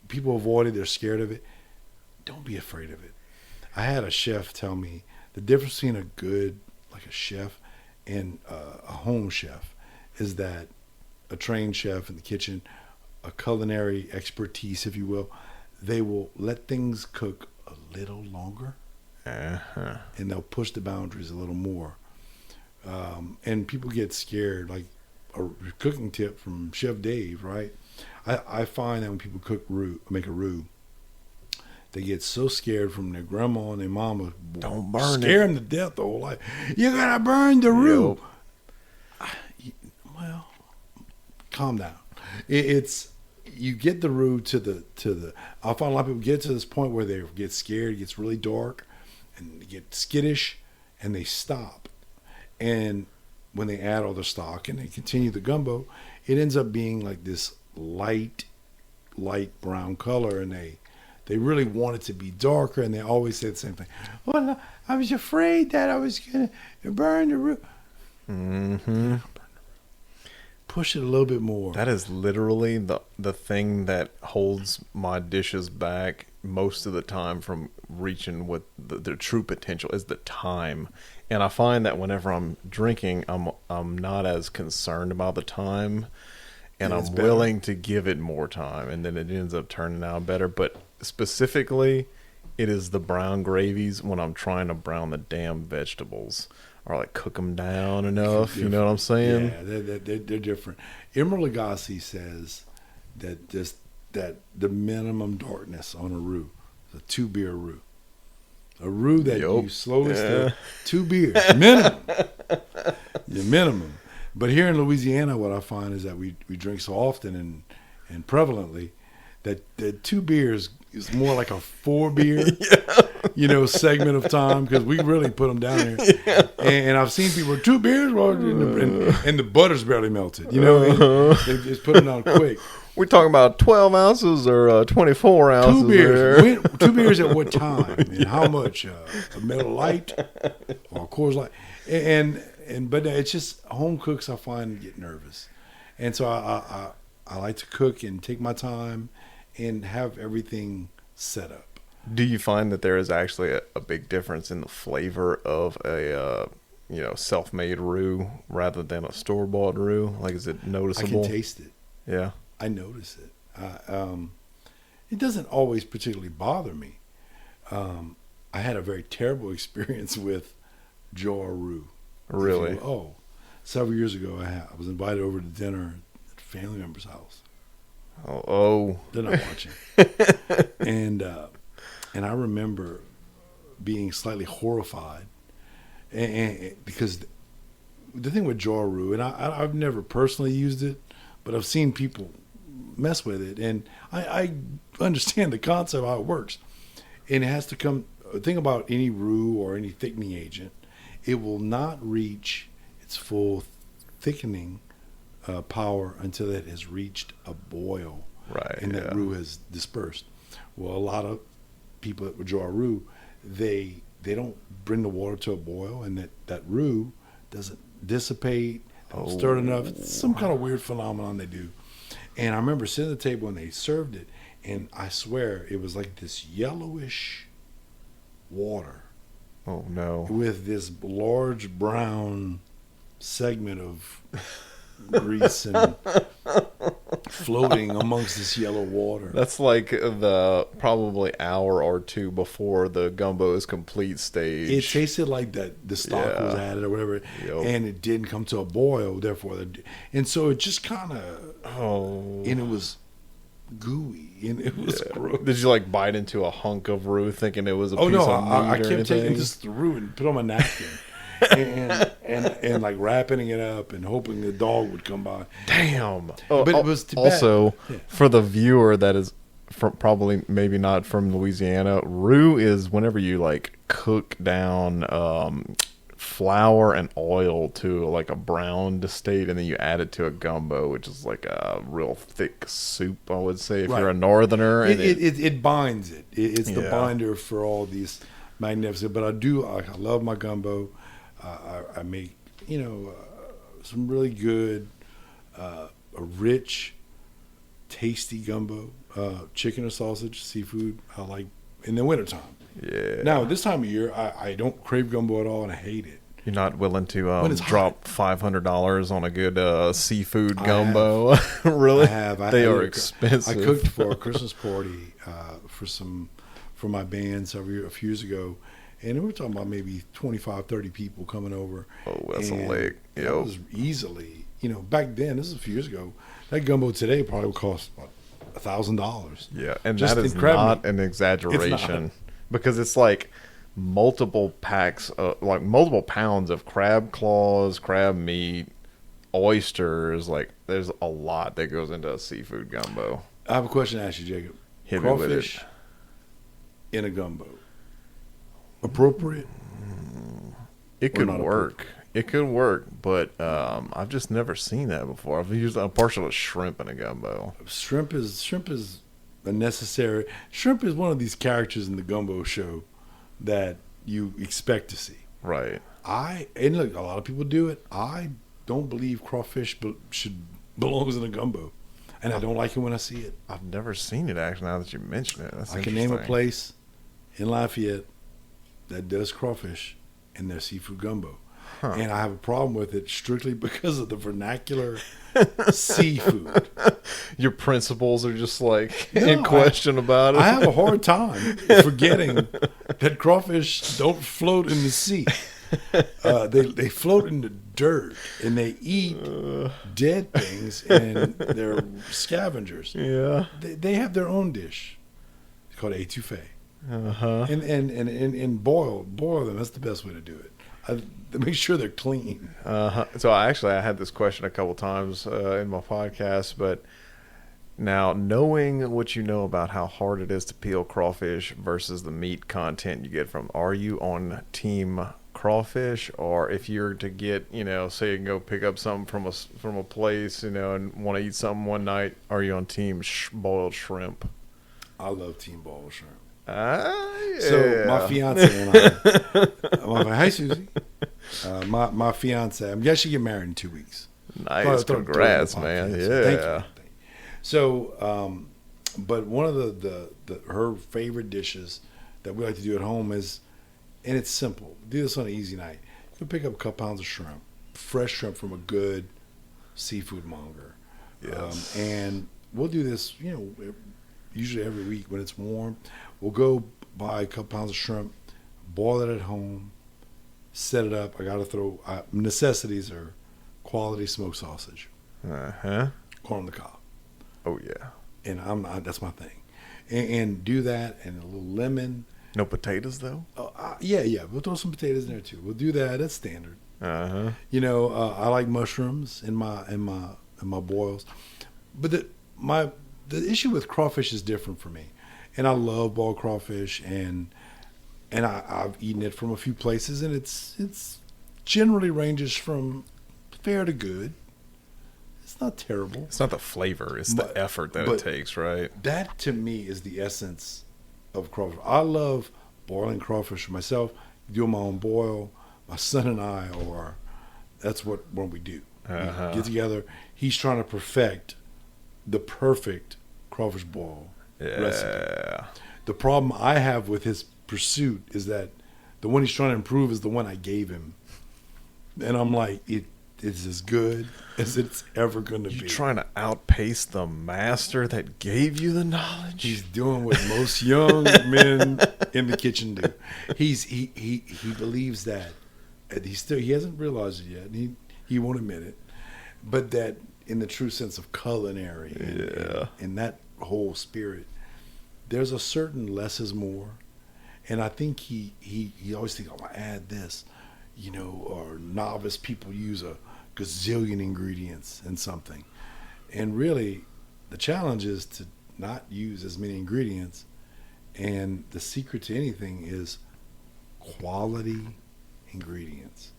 people avoid it. They're scared of it. Don't be afraid of it. I had a chef tell me the difference between a chef and a home chef is that a trained chef in the kitchen, a culinary expertise, if you will, they will let things cook a little longer, and they'll push the boundaries a little more. And people get scared. Like a cooking tip from Chef Dave, right? I find that when people make a roux, they get so scared from their grandma and their mama. Don't burn scare it. them to death the whole life. You gotta burn the roux. Well, calm down. It's you get the roux to the. I find a lot of people get to this point where they get scared. It gets really dark, and they get skittish, and they stop. And when they add all the stock and they continue the gumbo, it ends up being like this light brown color, and they really want it to be darker, and they always say the same thing. Well, I was afraid that I was going to burn the roux. Mm-hmm. Push it a little bit more. That is literally the thing that holds my dishes back most of the time from reaching what their true potential is, the time. And I find that whenever I'm drinking, I'm not as concerned about the time, and I'm willing to give it more time, and then it ends up turning out better. But specifically, it is the brown gravies when I'm trying to brown the damn vegetables or like cook them down enough. You know what I'm saying? Yeah, they're different. Emeril Lagasse says that the minimum darkness on a roux is a 2-beer roux. A roux that you slowly stir, 2 beers minimum. Your minimum. But here in Louisiana, what I find is that we drink so often and prevalently that 2 beers is more like a 4 beer, segment of time, because we really put them down here. Yeah. And I've seen people 2 beers, and the butter's barely melted. They just put them down quick. We're talking about 12 ounces or 24 ounces. 2 beers. 2 beers at what time? And how much? A Miller Lite or a Coors Light? But it's just home cooks, I find, get nervous. And so I like to cook and take my time and have everything set up. Do you find that there is actually a big difference in the flavor of a self-made roux rather than a store-bought roux? Like, is it noticeable? I can taste it. Yeah. I notice it. It doesn't always particularly bother me. I had a very terrible experience with jar roux. Really? Several years ago, I was invited over to dinner at a family member's house. Oh. They're not watching. And I remember being slightly horrified, and because the thing with jar roux, and I've never personally used it, but I've seen people mess with it, and I understand the concept, how it works. And it has to come. Think about any roux or any thickening agent. It will not reach its full thickening power until it has reached a boil, right? And that roux has dispersed. Well, a lot of people that would jar roux, they don't bring the water to a boil, and that roux doesn't dissipate, don't stir it enough. It's some kind of weird phenomenon they do. And I remember sitting at the table when they served it, and I swear it was like this yellowish water. Oh no! With this large brown segment of grease and floating amongst this yellow water. That's like the probably hour or two before the gumbo is complete stage. It tasted like that the stock was added or whatever, and it didn't come to a boil. Therefore, and so it just kind of and it was gooey and it was gross. Did you like bite into a hunk of roux thinking it was a piece of meat I kept anything? taking just the roux and put it on my napkin. and like wrapping it up and hoping the dog would come by. Damn. But it was too also bad. For the viewer that is probably maybe not from Louisiana, roux is whenever you like cook down flour and oil to like a browned state, and then you add it to a gumbo, which is like a real thick soup, I would say, if you're a northerner. It binds it. It's the binder for all these magnificent. But I love my gumbo. I make some really good, a rich, tasty gumbo, chicken or sausage, seafood. I like in the wintertime. Yeah. Now this time of year, I don't crave gumbo at all, and I hate it. You're not willing to drop $500 on a good seafood gumbo? Really? I have. They are expensive. I cooked for a Christmas party for my band a few years ago. And we were talking about maybe 25, 30 people coming over. Oh, that's a lick. Yep. That was easily, back then, this is a few years ago, that gumbo today probably would cost about $1,000. Yeah, and that is not an exaggeration. Because it's like multiple packs, like multiple pounds of crab claws, crab meat, oysters. Like, there's a lot that goes into a seafood gumbo. I have a question to ask you, Jacob. Hit me with it. Crawfish in a gumbo. Appropriate? It could work. It could work, but I've just never seen that before. I'm partial to shrimp in a gumbo. Shrimp is a necessary. Shrimp is one of these characters in the gumbo show that you expect to see. Right. And look, a lot of people do it. I don't believe crawfish belongs in a gumbo, and I don't like it when I see it. I've never seen it actually. Now that you mention it, I can name a place in Lafayette that does crawfish in their seafood gumbo. and I have a problem with it strictly because of the vernacular seafood. Your principles are just like No, in question about it. I have a hard time forgetting that crawfish don't float in the sea. They float in the dirt, and they eat dead things, and they're scavengers. Yeah. They have their own dish. It's called étouffée. Uh-huh. And boil them. That's the best way to do it. Make sure they're clean. Uh-huh. So I had this question a couple times in my podcast, but now knowing what you know about how hard it is to peel crawfish versus the meat content you get from, are you on team crawfish, or if you're to get, say you can go pick up something from a place, and want to eat something one night, are you on team boiled shrimp? I love team boiled shrimp. Yeah. So my fiance and I, hi Susie, my fiance, I'm guessing you get married in 2 weeks. Nice, congrats, man. Yeah. Thank you. So, but one of the her favorite dishes that we like to do at home is, and it's simple. Do this on an easy night. You pick up a couple pounds of shrimp, fresh shrimp from a good seafood monger. Yes. And we'll do this, usually every week when it's warm. We'll go buy a couple pounds of shrimp, boil it at home, set it up. I got to throw, necessities are quality smoked sausage, Uh-huh. corn on the cob. Oh, yeah. And that's my thing. And do that, and a little lemon. No potatoes, though? Yeah. We'll throw some potatoes in there too. We'll do that. That's standard. Uh-huh. I like mushrooms in my boils, but the issue with crawfish is different for me, and I love boiled crawfish, and I've eaten it from a few places, and it's generally ranges from fair to good. It's not terrible. It's not the flavor; it's the effort that it takes, right? That to me is the essence of crawfish. I love boiling crawfish for myself. Do my own boil. My son and I that's what we do. Uh-huh. We get together. He's trying to perfect the perfect crawfish boil recipe. The problem I have with his pursuit is that the one he's trying to improve is the one I gave him, and I'm like, it's as good as it's ever going to be. You're trying to outpace the master that gave you the knowledge. He's doing what most young men in the kitchen do. He believes that. He hasn't realized it yet, and he won't admit it. But that in the true sense of culinary and that whole spirit, there's a certain less is more. And I think he always thinks, I'll add this, or novice people use a gazillion ingredients in something. And really, the challenge is to not use as many ingredients. And the secret to anything is quality ingredients.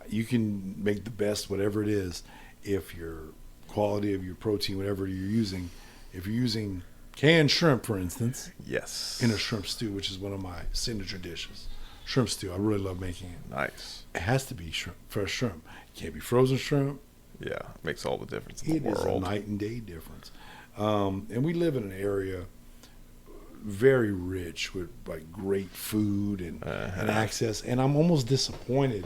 You can make the best whatever it is if your quality of your protein, whatever you're using, if you're using canned shrimp, for instance, yes, in a shrimp stew, which is one of my signature dishes. Shrimp stew, I really love making it. Nice. It has to be fresh shrimp. It can't be frozen shrimp. Yeah, makes all the difference in the world. It is a night and day difference. And we live in an area very rich with like great food and access. And I'm almost disappointed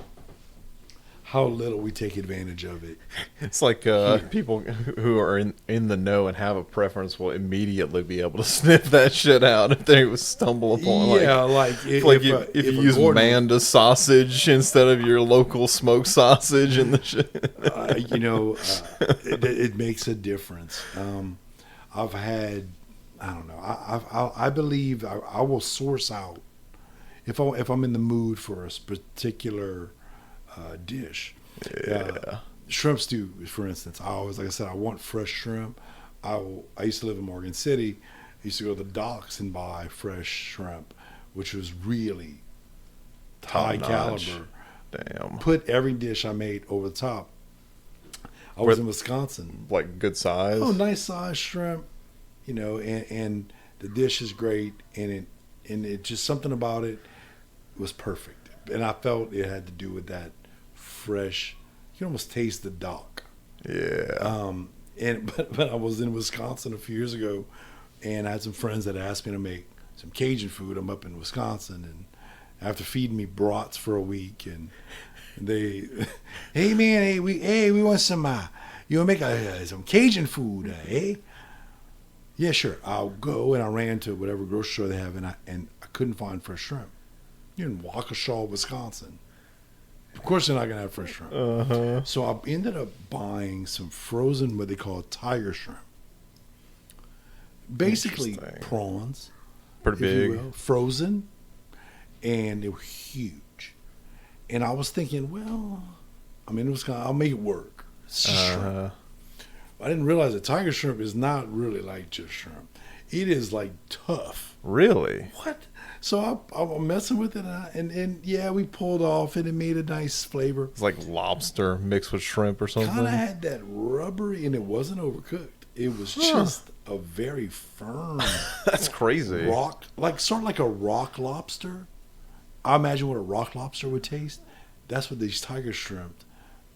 how little we take advantage of it. It's like people who are in the know and have a preference will immediately be able to sniff that shit out if they stumble upon. Yeah, if you use Manda sausage instead of your local smoked sausage and the shit. It makes a difference. I've had, I don't know. I believe I will source out if I'm in the mood for a particular dish. Shrimp stew, for instance. Like I said, I want fresh shrimp. I used to live in Morgan City. I used to go to the docks and buy fresh shrimp, which was really high caliber. Damn. Put every dish I made over the top. I was in Wisconsin. Like good size? Oh, nice size shrimp. And the dish is great, and it just something about it was perfect. And I felt it had to do with that fresh. You can almost taste the dock. Yeah. But I was in Wisconsin a few years ago, and I had some friends that asked me to make some Cajun food. I'm up in Wisconsin, after feeding me brats for a week, and they, hey man, we want some, you want to make some Cajun food, eh? Yeah, sure. I'll go, and I ran to whatever grocery store they have, and I couldn't find fresh shrimp. You're in Waukesha, Wisconsin. Of course, they're not gonna have fresh shrimp. Uh-huh. So I ended up buying some frozen, what they call tiger shrimp. Basically prawns, pretty big, frozen, and they were huge. And I was thinking, well, I mean, I'll make it work. It's just shrimp. I didn't realize that tiger shrimp is not really like just shrimp. It is like tough. Really? What? So I'm messing with it, and yeah, we pulled off, and it made a nice flavor. It's like lobster mixed with shrimp or something. Kind of had that rubbery, and it wasn't overcooked. It was just a very firm. That's crazy. Rock, sort of like a rock lobster. I imagine what a rock lobster would taste. That's what these tiger shrimp,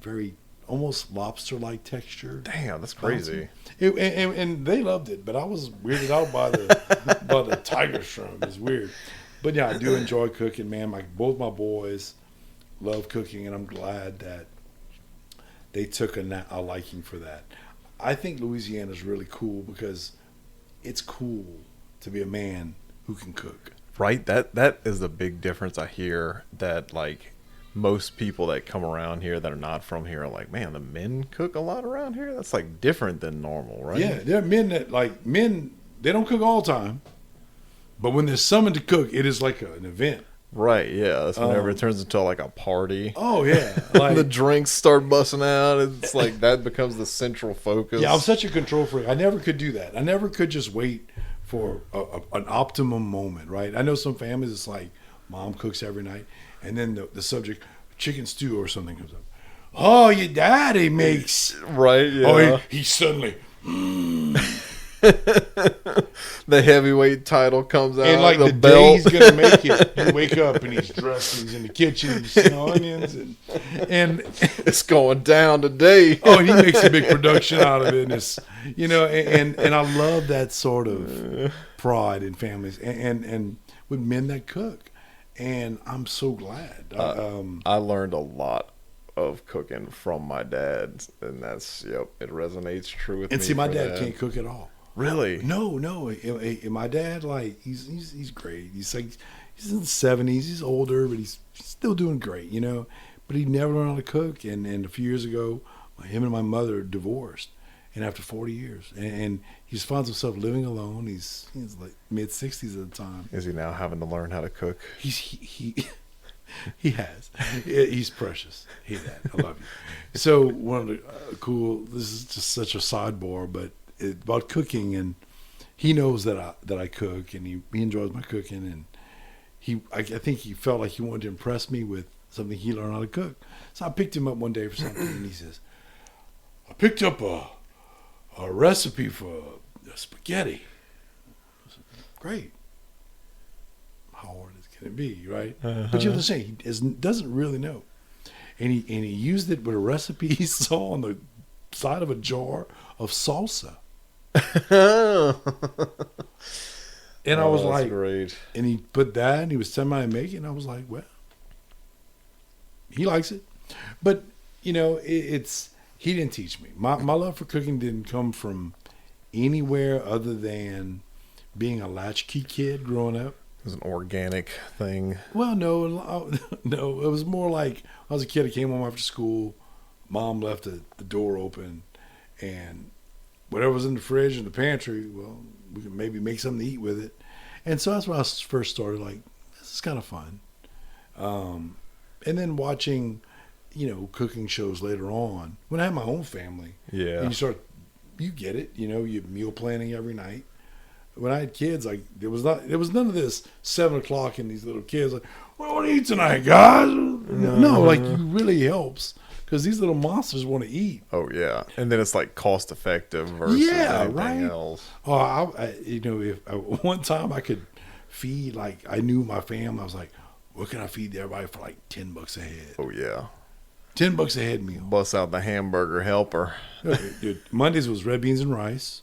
very almost lobster-like texture. Damn, that's crazy. And they loved it, but I was weirded out by the tiger shrimp. It's weird. But yeah, I do enjoy cooking, man. Both my boys love cooking, and I'm glad that they took a liking for that. I think Louisiana is really cool because it's cool to be a man who can cook. Right? That is the big difference I hear, that like most people that come around here that are not from here are like, man, the men cook a lot around here? That's like different than normal, right? Yeah, there are men that they don't cook all the time, but when they're summoned to cook, it is like an event. Right, yeah. That's whenever it turns into like a party. Oh, yeah. Like, the drinks start busting out. It's like that becomes the central focus. Yeah, I'm such a control freak. I never could do that. I never could just wait for an optimum moment, right? I know some families, it's like mom cooks every night, and then the subject, chicken stew or something, comes up. Oh, your daddy makes. Right, yeah. Oh, he suddenly. The heavyweight title comes out, and like the belt. day he's gonna make it, you wake up and he's dressed, and he's in the kitchen, he's smelling onions, and it's going down today. Oh, he makes a big production out of it, and it's, and I love that sort of pride in families and with men that cook, and I'm so glad. I learned a lot of cooking from my dad, and that's it resonates true with me. And see, my dad can't cook at all. Really? No. My dad, like, he's great. He's like, he's in the 70s. He's older, but he's still doing great, But he never learned how to cook. And a few years ago, him and my mother divorced. And after 40 years, and he finds himself living alone. He's like mid-60s at the time. Is he now having to learn how to cook? He has. He's precious. Hey, Dad, I love you. So one of the this is just such a sidebar, but about cooking, and he knows that I cook, and he enjoys my cooking, and I think he felt like he wanted to impress me with something he learned how to cook. So I picked him up one day for something, and he says, I picked up a recipe for spaghetti. I said, great. How hard can it be, right? Uh-huh. But you have to say, he doesn't really know. And he used it with a recipe he saw on the side of a jar of salsa. And I was like, great. And he put that, and he was telling me how to make it, and I was like, well, he likes it. But, he didn't teach me. My love for cooking didn't come from anywhere other than being a latchkey kid growing up. It was an organic thing. Well, no, it was more like I was a kid. I came home after school. Mom left the door open, and whatever was in the fridge and the pantry, well, we could maybe make something to eat with it. And so that's when I first started, like, this is kind of fun. And then watching, cooking shows later on. When I had my own family, yeah, and you get it, you're meal planning every night. When I had kids, like, there was none of this 7 o'clock and these little kids like, what do you want to eat tonight, guys? No, like, it really helps because these little monsters want to eat. Oh yeah, and then it's like cost effective versus anything else. Oh, if one time I could feed, like, I knew my family, I was like, what can I feed everybody for like $10 a head? Oh yeah, $10 a head meal. Bust out the hamburger helper. Dude, Mondays was red beans and rice.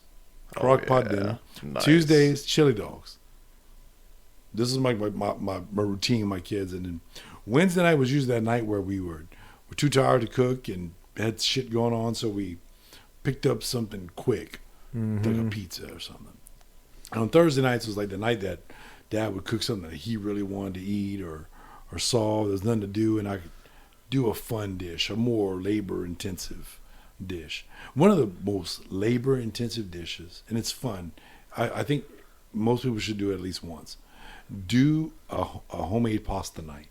Crock pot dinner. Nice. Tuesdays, chili dogs. This is my routine with my kids. And then Wednesday night was usually that night where we're too tired to cook and had shit going on, so we picked up something quick, like a pizza or something. And on Thursday nights was like the night that Dad would cook something that he really wanted to eat or saw there's nothing to do, and I could do a fun dish, a more labor-intensive dish. One of the most labor-intensive dishes, and it's fun. I think most people should do it at least once. Do a homemade pasta night.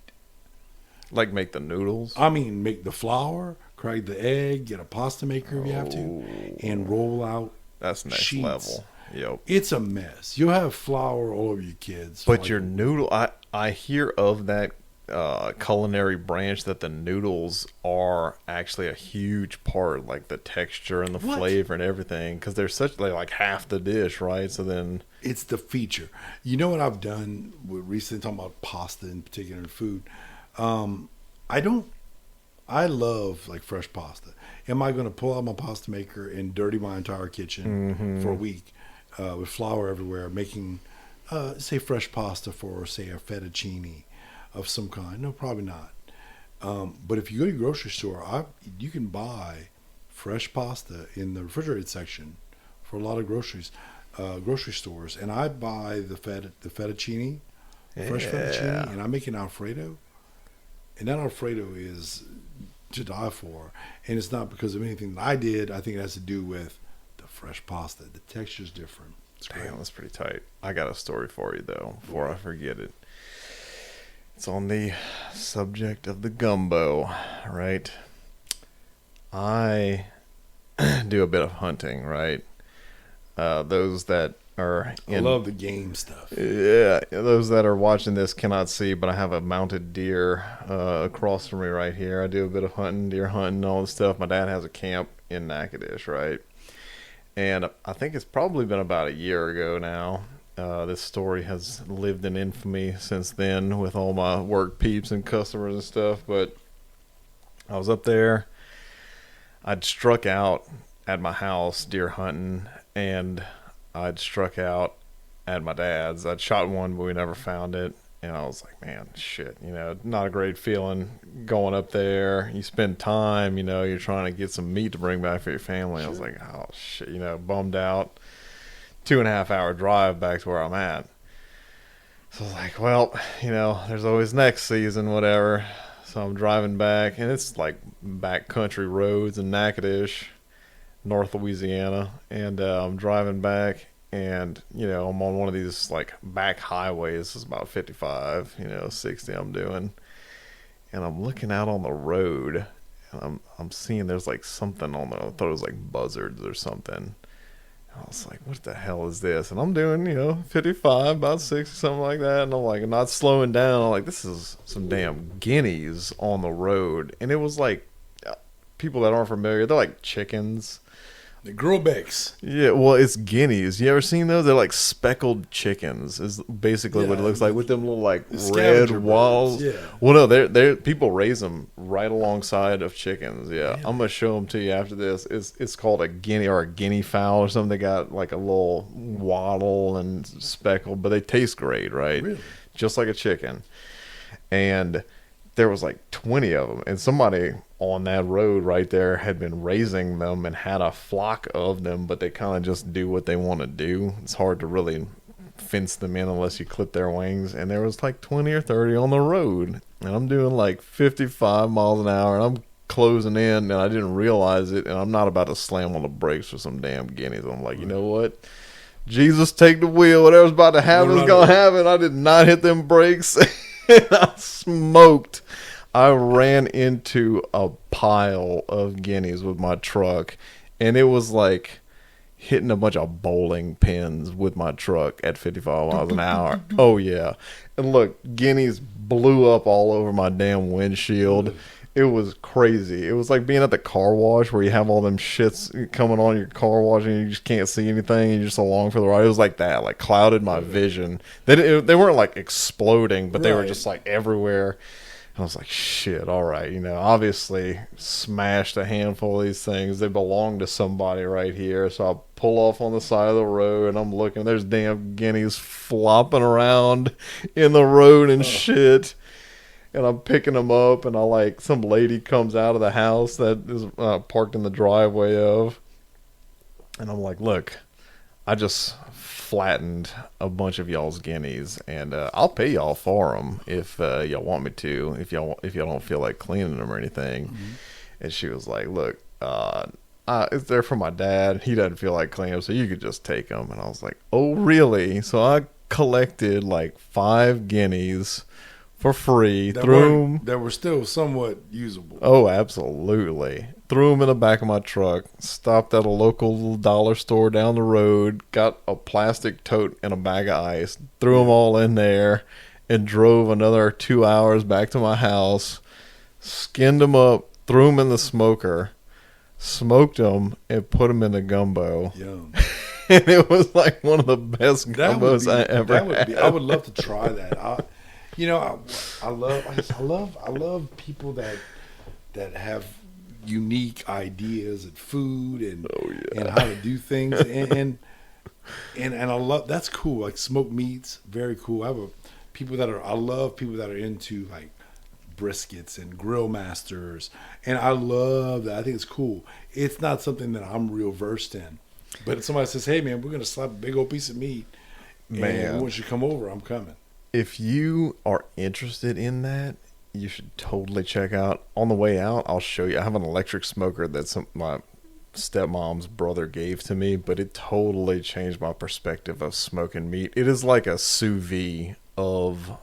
Like make the noodles? I mean, make the flour, crack the egg, get a pasta maker if you have to, and roll out That's next sheets. level. Yep. It's a mess. You'll have flour all over your kids. But your noodle, I hear of that culinary branch that the noodles are actually a huge part, like the texture and the flavor and everything, because they're like half the dish, right? So then it's the feature. You know what I've done with recently, talking about pasta in particular, food. I love like fresh pasta. Am I going to pull out my pasta maker and dirty my entire kitchen for a week with flour everywhere, making say fresh pasta for, say, a fettuccine of some kind? No, probably not. But if you go to your grocery store, you can buy fresh pasta in the refrigerated section for a lot of grocery stores. And I buy the fettuccine, fresh fettuccine, and I make an Alfredo. And that Alfredo is to die for. And it's not because of anything that I did. I think it has to do with the fresh pasta. The texture's different. It's great. Damn, that's pretty tight. I got a story for you, though, before I forget it. It's on the subject of the gumbo, right? I do a bit of hunting, right? Those that are I love the game stuff. Yeah, those that are watching this cannot see, but I have a mounted deer across from me right here. I do a bit of hunting, deer hunting, all this stuff. My dad has a camp in Natchitoches, right? And I think it's probably been about a year ago now. This story has lived in infamy since then with all my work peeps and customers and stuff. But I was up there. I'd struck out at my house deer hunting, and I'd struck out at my dad's. I'd shot one, but we never found it. And I was like, man, shit, not a great feeling going up there. You spend time, you're trying to get some meat to bring back for your family. Sure. I was like, oh, shit, bummed out. 2.5 hour drive back to where I'm at. So I was like, well, there's always next season, whatever. So I'm driving back, and it's like backcountry roads in Natchitoches, North Louisiana. And I'm driving back, and, I'm on one of these like back highways. It's about 55, 60 I'm doing. And I'm looking out on the road, and I'm seeing there's like something on there. I thought it was like buzzards or something. I was like, what the hell is this? And I'm doing, 55, about 60, something like that. And I'm like, not slowing down. I'm like, this is some damn guineas on the road. And it was like, people that aren't familiar, they're like chickens. The growbacks. Yeah, well, it's guineas. You ever seen those? They're like speckled chickens is basically what it looks like, with them little like red walls. Yeah. Well, no, they're people raise them right alongside of chickens. Yeah. Damn. I'm going to show them to you after this. It's called a guinea or a guinea fowl or something. They got like a little wattle and speckled, but they taste great, right? Really? Just like a chicken. And there was like 20 of them, and somebody on that road right there had been raising them and had a flock of them, but they kind of just do what they want to do. It's hard to really fence them in unless you clip their wings. And there was like 20 or 30 on the road, and I'm doing like 55 miles an hour, and I'm closing in, and I didn't realize it, and I'm not about to slam on the brakes for some damn guineas. I'm like, you know what? Jesus, take the wheel. Whatever's about to happen is going to happen. I did not hit them brakes. And I smoked. I ran into a pile of guineas with my truck, and it was like hitting a bunch of bowling pins with my truck at 55 miles an hour. Oh, yeah. And look, guineas blew up all over my damn windshield. It was crazy. It was like being at the car wash where you have all them shits coming on your car wash and you just can't see anything and you're just along for the ride. It was like that, like clouded my vision. They weren't like exploding, but they were just like everywhere. I was like, shit, all right. Obviously smashed a handful of these things. They belong to somebody right here. So I pull off on the side of the road and I'm looking. There's damn guineas flopping around in the road and shit. And I'm picking them up, and some lady comes out of the house that is parked in the driveway of. And I'm like, look, I just flattened a bunch of y'all's guineas, and I'll pay y'all for them if y'all want me to. If y'all don't feel like cleaning them or anything. Mm-hmm. And she was like, "Look, it's there for my dad. He doesn't feel like cleaning them, so you could just take them." And I was like, "Oh, really?" So I collected 5 guineas for free. That were still somewhat usable. Oh, absolutely. Threw them in the back of my truck, stopped at a local dollar store down the road, got a plastic tote and a bag of ice, threw them all in there, and drove another 2 hours back to my house, skinned them up, threw them in the smoker, smoked them, and put them in the gumbo. Yum. And it was one of the best gumbos I ever had. I would love to try that. I love people that have unique ideas at food and how to do things and I love that's cool. Like smoked meats, very cool. I love people that are into briskets and grill masters, and I love that. I think it's cool. It's not something that I'm real versed in, but if somebody says, "Hey man, we're gonna slap a big old piece of meat, and we want you to come over," I'm coming. If you are interested in that, you should totally check out. On the way out, I'll show you. I have an electric smoker that my stepmom's brother gave to me, but it totally changed my perspective of smoking meat. It is like a sous vide of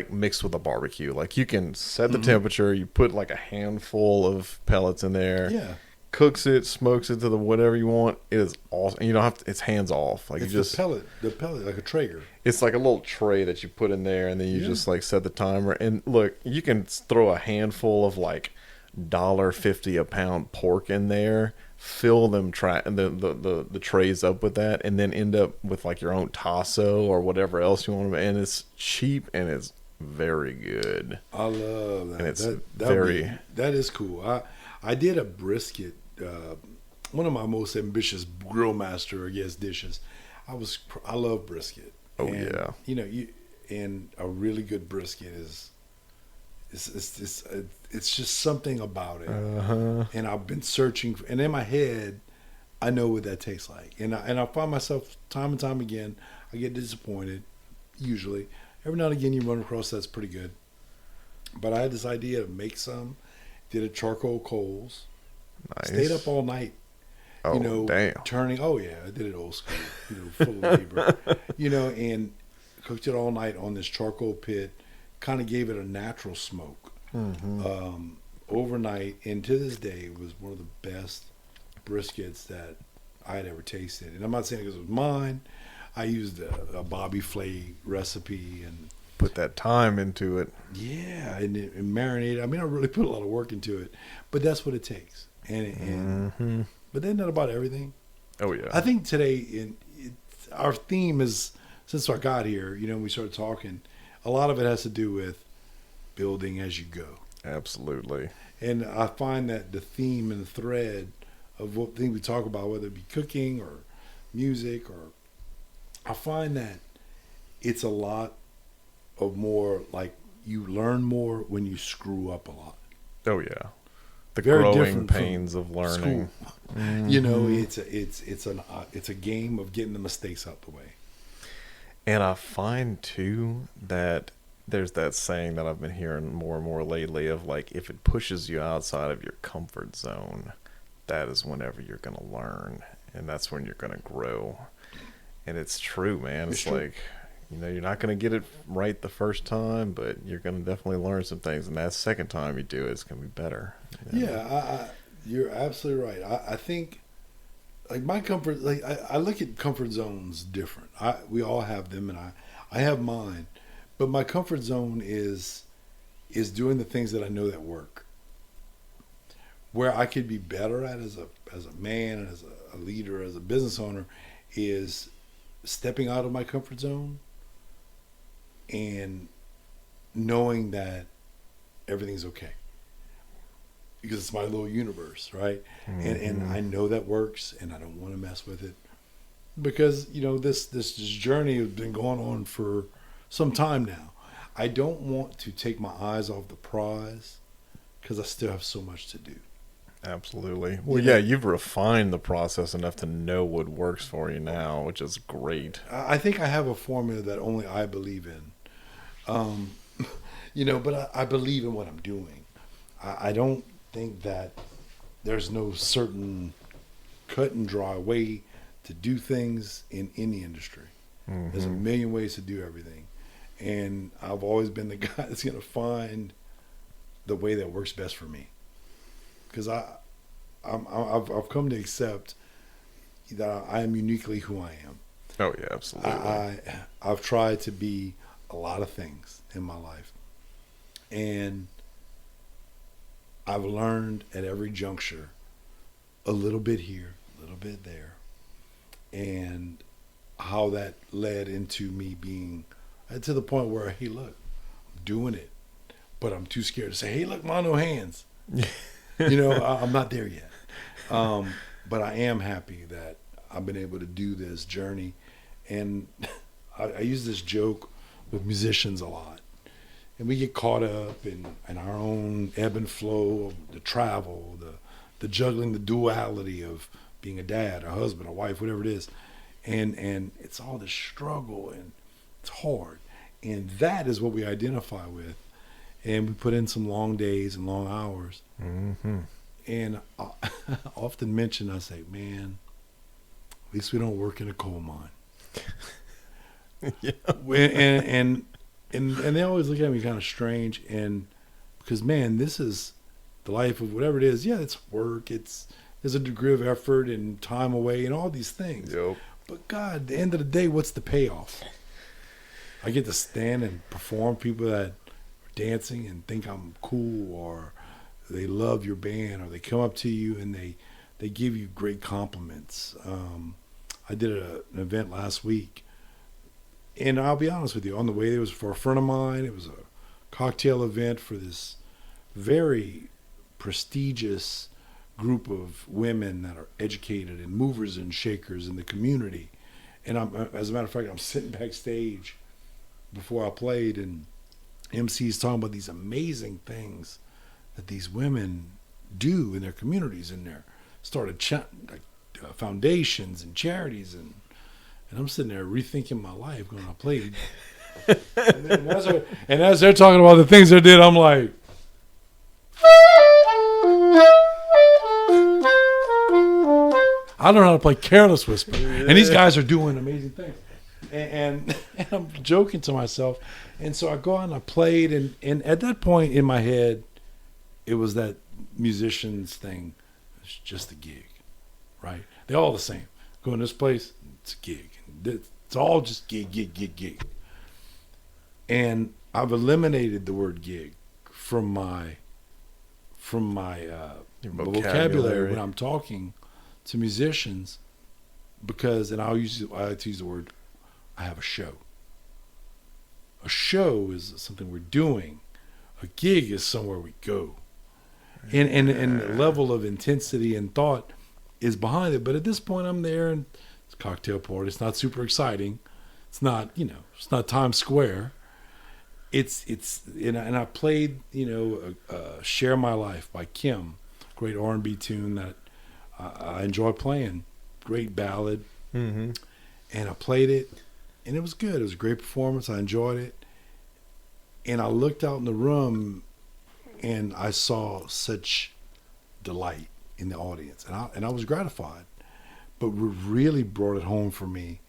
mixed with a barbecue. You can set the temperature, you put a handful of pellets in there. Yeah. Cooks it, smokes it to the whatever you want. It is awesome. You don't have to, it's hands off. It's the pellet, like a Traeger. It's like a little tray that you put in there, and then you just set the timer. And look, you can throw a handful of $1.50 a pound pork in there, fill them the trays up with that, and then end up with your own tasso or whatever else you want to. And it's cheap and it's very good. I love that. And it's that is cool. I did a brisket. One of my most ambitious grill master, dishes. I love brisket. Oh, and, yeah. And a really good brisket it's just something about it. Uh-huh. And I've been searching, and in my head, I know what that tastes like. And I find myself time and time again, I get disappointed. Usually, every now and again, you run across that's pretty good. But I had this idea to make some. Did a charcoal coals. Nice. Stayed up all night. Oh, damn. Turning. Oh yeah, I did it old school. Full of labor. And cooked it all night on this charcoal pit. Kind of gave it a natural smoke. Mm-hmm. Overnight, and to this day, it was one of the best briskets that I had ever tasted. And I'm not saying because it was mine. I used a Bobby Flay recipe and put that time into it. Yeah, and marinate. I mean, I really put a lot of work into it, but that's what it takes. And but then not about everything. Oh yeah. I think today our theme is, since I got here, we started talking. A lot of it has to do with building as you go. Absolutely. And I find that the theme and the thread of what thing we talk about, whether it be cooking or music, I find that it's a lot of more you learn more when you screw up a lot. Oh yeah, the Very growing pains of learning. Mm-hmm. It's a game of getting the mistakes out the way. And I find too that there's that saying that I've been hearing more and more lately of if it pushes you outside of your comfort zone, that is whenever you're going to learn, and that's when you're going to grow. And it's true, man. It's true. You're not going to get it right the first time, but you're going to definitely learn some things. And that second time you do it, it's going to be better. Yeah, you're absolutely right. I think, my comfort, I look at comfort zones different. We all have them, and I have mine. But my comfort zone is doing the things that I know that work. Where I could be better at as a man, as a leader, as a business owner, is stepping out of my comfort zone and knowing that everything's okay because it's my little universe, right? Mm-hmm. And I know that works, and I don't want to mess with it because this journey has been going on for some time now. I don't want to take my eyes off the prize because I still have so much to do. Absolutely. Well, yeah, you've refined the process enough to know what works for you now, which is great. I think I have a formula that only I believe in. But I believe in what I'm doing. I don't think that there's no certain cut and dry way to do things in any industry. Mm-hmm. There's a million ways to do everything. And I've always been the guy that's going to find the way that works best for me. Because I've come to accept that I am uniquely who I am. Oh yeah, absolutely. I've tried to be a lot of things in my life, and I've learned at every juncture a little bit here, a little bit there, and how that led into me being to the point where, hey, look, I'm doing it, but I'm too scared to say, hey, look, Mono hands. I'm not there yet. But I am happy that I've been able to do this journey. And I use this joke with musicians a lot. And we get caught up in our own ebb and flow of the travel, the juggling the duality of being a dad, a husband, a wife, whatever it is. And it's all this struggle, and it's hard. And that is what we identify with. And we put in some long days and long hours. Mm-hmm. And I often mention, I say, man, at least we don't work in a coal mine. Yeah. And they always look at me kind of strange. And because, man, this is the life of whatever it is. Yeah, it's work. There's a degree of effort and time away and all these things. Yep. But God, at the end of the day, what's the payoff? I get to stand and perform. People that dancing and think I'm cool, or they love your band, or they come up to you and they give you great compliments. I did an event last week, and I'll be honest with you, on the way, it was for a friend of mine. It was a cocktail event for this very prestigious group of women that are educated and movers and shakers in the community. And as a matter of fact, I'm sitting backstage before I played, and MC's talking about these amazing things that these women do in their communities, and they're started foundations and charities, and I'm sitting there rethinking my life when I played. and as they're talking about the things they did, I'm like, I learned how to play Careless Whisper, and these guys are doing amazing things. And I'm joking to myself. And so I go out and I played, and at that point in my head, it was that musicians thing. It's just a gig, right? They're all the same. Go in this place, it's a gig. It's all just gig. And I've eliminated the word gig from my vocabulary when I'm talking to musicians, because, and I like to use the word, I have a show. A show is something we're doing. A gig is somewhere we go. And the level of intensity and thought is behind it. But at this point, I'm there, and it's a cocktail party. It's not super exciting. It's not, it's not Times Square. And I played, Share My Life by Kim, great R&B tune that I enjoy playing. Great ballad. Mm-hmm. And I played it, and it was good. It was a great performance. I enjoyed it. And I looked out in the room, and I saw such delight in the audience, and I was gratified. But what really brought it home for me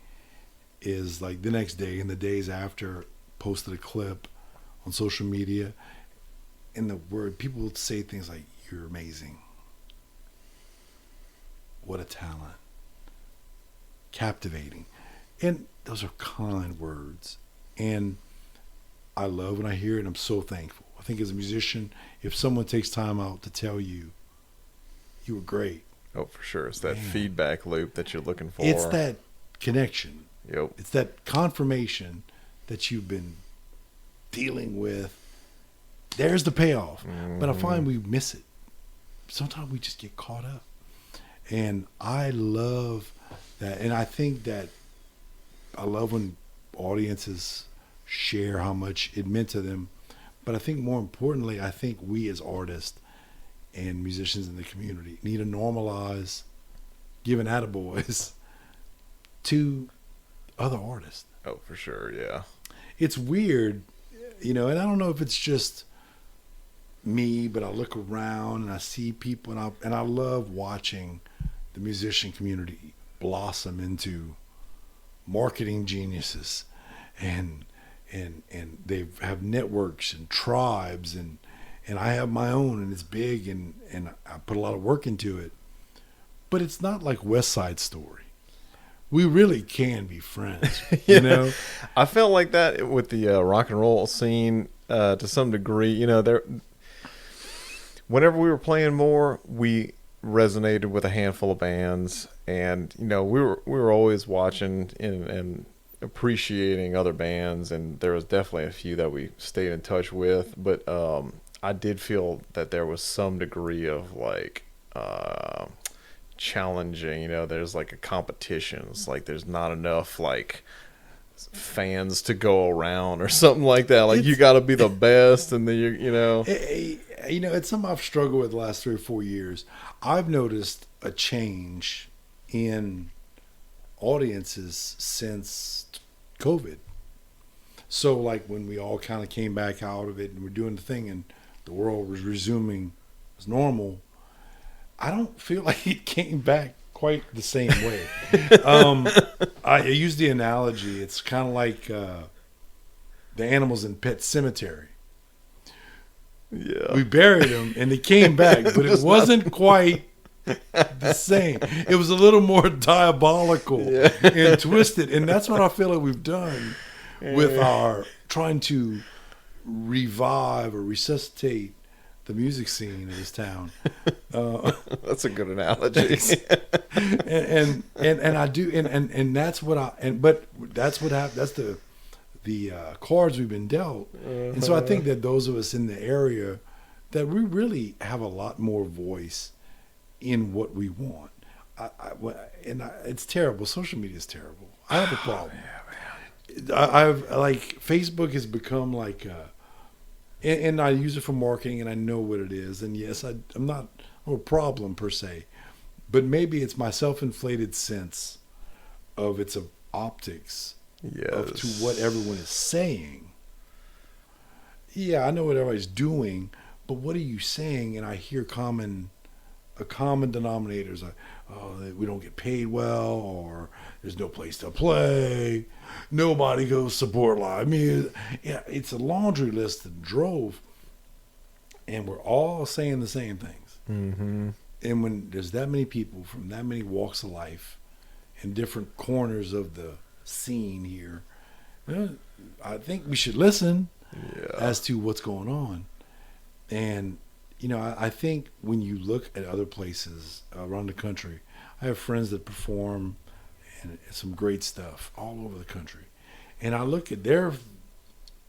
is, like, the next day and the days after, posted a clip on social media, and the word, people would say things like, "You're amazing. What a talent. Captivating." And those are kind words. And I love when I hear it, and I'm so thankful. I think as a musician, if someone takes time out to tell you, you were great. Oh, for sure. It's that feedback loop that you're looking for. It's that connection. Yep. It's that confirmation that you've been dealing with there's the payoff. But I find we miss it. Sometimes we just get caught up. And I love that. And I think that I love when audiences share how much it meant to them. But I think more importantly, I think we as artists and musicians in the community need to normalize giving attaboys to other artists. Oh, for sure, yeah. It's weird, and I don't know if it's just me, but I look around and I see people, and I love watching the musician community blossom into marketing geniuses, and they have networks and tribes, and I have my own, and it's big, and I put a lot of work into it, but it's not like West Side Story. We really can be friends, I felt like that with the rock and roll scene to some degree. Whenever we were playing more, we resonated with a handful of bands, and we were always watching and appreciating other bands, and there was definitely a few that we stayed in touch with. But I did feel that there was some degree of like challenging, there's like a competition. It's like there's not enough like fans to go around or something like that. Like you got to be the best, and then it's something I've struggled with the last 3 or 4 years. I've noticed a change in audiences since COVID. So like when we all kind of came back out of it and we're doing the thing and the world was resuming as normal, I don't feel like it came back quite the same way. I use the analogy. It's kind of like the animals in Pet Cemetery. Yeah, we buried them and they came back, but it wasn't quite the same. It was a little more diabolical and twisted, and that's what I feel like we've done with our trying to revive or resuscitate the music scene in this town. That's a good analogy. and I do, and that's what but that's what happened. That's the cards we've been dealt. And so I think that those of us in the area, that we really have a lot more voice in what we want. It's terrible. Social media is terrible. I have a problem. I've like Facebook has become like and I use it for marketing, and I know what it is. And yes, I'm not a problem per se, but maybe it's my self-inflated sense of its optics of to what everyone is saying. Yeah, I know what everybody's doing, but what are you saying? And I hear common denominators like, oh, we don't get paid well, or there's no place to play, nobody goes support live music. Yeah, it's a laundry list that drove, and we're all saying the same things. Mm-hmm. And when there's that many people from that many walks of life in different corners of the scene here, I think we should listen as to what's going on. And I think when you look at other places around the country, I have friends that perform and some great stuff all over the country. And I look at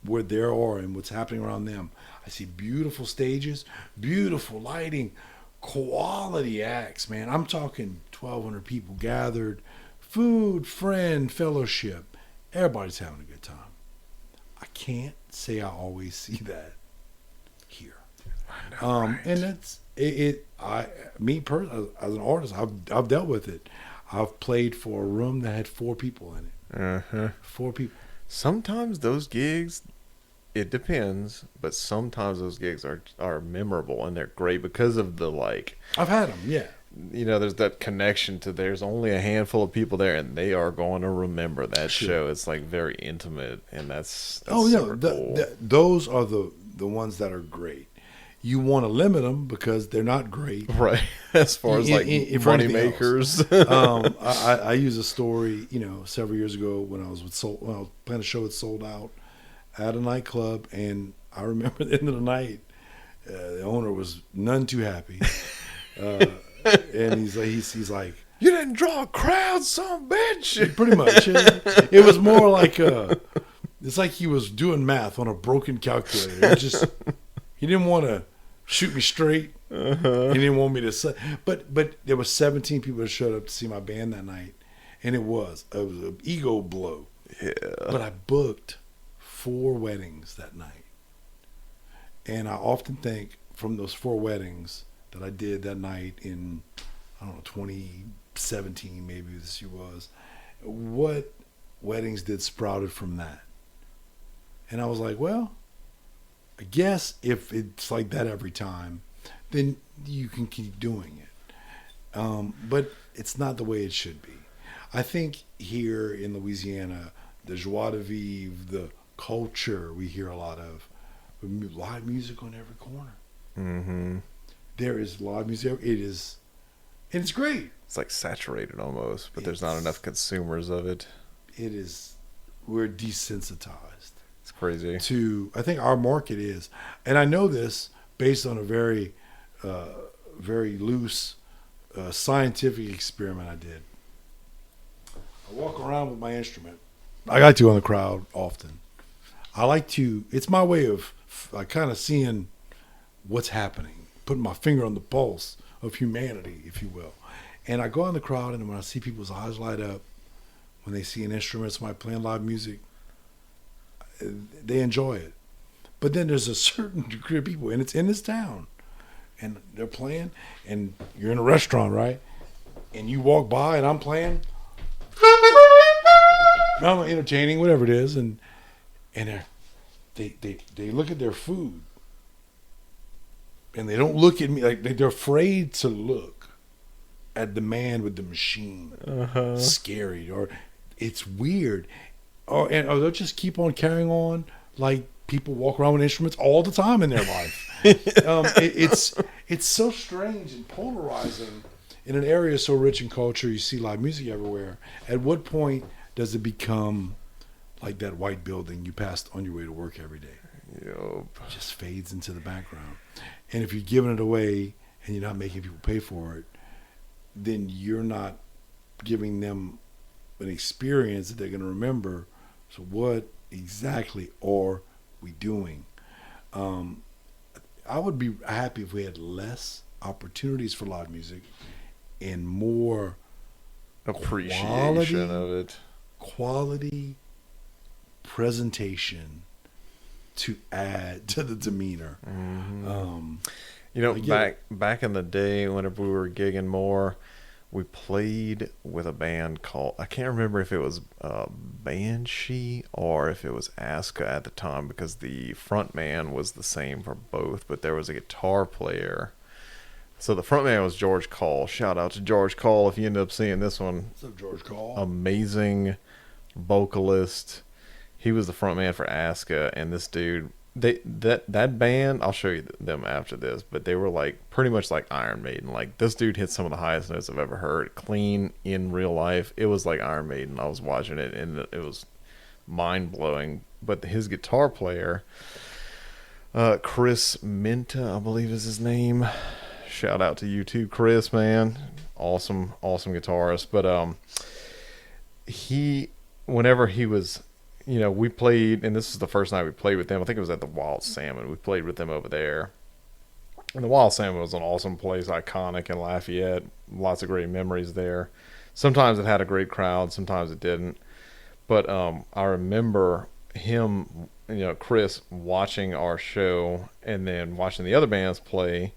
where they are and what's happening around them. I see beautiful stages, beautiful lighting, quality acts, man. I'm talking 1,200 people gathered, food, friend, fellowship. Everybody's having a good time. I can't say I always see that here. I know, right? And that's it. Me personally, as an artist, I've dealt with it. I've played for a room that had 4 people in it. Uh-huh. 4 people. Sometimes those gigs, it depends, but sometimes those gigs are memorable and they're great because of the like. I've had them, yeah. There's that connection to there's only a handful of people there and they are going to remember that show. It's like very intimate, and that's super cool. Those are the ones that are great. You want to limit them because they're not great, right? As far as like money makers. I use a story, several years ago when I was playing a show with Sold Out at a nightclub, and I remember at the end of the night, the owner was none too happy, and he's like, "You didn't draw a crowd, son, bitch." Pretty much, it was more like it's like he was doing math on a broken calculator. It just. He didn't want to shoot me straight. He didn't want me to say. But there were 17 people that showed up to see my band that night, and it was an ego blow. Yeah. But I booked 4 weddings that night, and I often think from those 4 weddings that I did that night in, I don't know, 2017 maybe this year was, what weddings did sprouted from that? And I was like, well, I guess if it's like that every time, then you can keep doing it. But it's not the way it should be. I think here in Louisiana, the joie de vivre, the culture we hear a lot of, live music on every corner. Mm-hmm. There is live music. It is, and it's great. It's like saturated almost, but there's not enough consumers of it. It is. We're desensitized. It's crazy. I think our market is, and I know this based on a very, very loose scientific experiment I did. I walk around with my instrument. I like to go in the crowd often. I like to. It's my way of kind of seeing what's happening, putting my finger on the pulse of humanity, if you will. And I go in the crowd, and when I see people's eyes light up, when they see an instrument, somebody playing live music, they enjoy it. But then there's a certain degree of people, and it's in this town, and they're playing, and you're in a restaurant, right? And you walk by, and I'm playing. I'm entertaining, whatever it is, and they look at their food, and they don't look at me like they're afraid to look at the man with the machine. Scary, or it's weird, or they'll just keep on carrying on like people walk around with instruments all the time in their life. It's so strange and polarizing in an area so rich in culture. You see live music everywhere. At what point does it become like that white building you passed on your way to work every day? Yep. It just fades into the background. And if you're giving it away and you're not making people pay for it, then you're not giving them an experience that they're going to remember. So what exactly are we doing? I would be happy if we had less opportunities for live music and more appreciation of it. Quality presentation to add to the demeanor. Mm-hmm. Back in the day, whenever we were gigging more, we played with a band called, I can't remember if it was Banshee or if it was Aska at the time, because the front man was the same for both, but there was a guitar player. So the front man was George Call. Shout out to George Call if you end up seeing this one. What's up, George Call? Amazing vocalist. He was the front man for Aska, and this dude, that band, I'll show you them after this, but they were like pretty much like Iron Maiden. Like, this dude hit some of the highest notes I've ever heard clean in real life. It was like Iron Maiden. I was watching it and it was mind blowing. But his guitar player, Chris Minta, I believe is his name. Shout out to you too, Chris, man. Awesome guitarist. But whenever he was, we played, and this is the first night we played with them. I think it was at the Wild Salmon. We played with them over there. And the Wild Salmon was an awesome place, iconic in Lafayette. Lots of great memories there. Sometimes it had a great crowd, sometimes it didn't. But I remember him, Chris, watching our show and then watching the other bands play.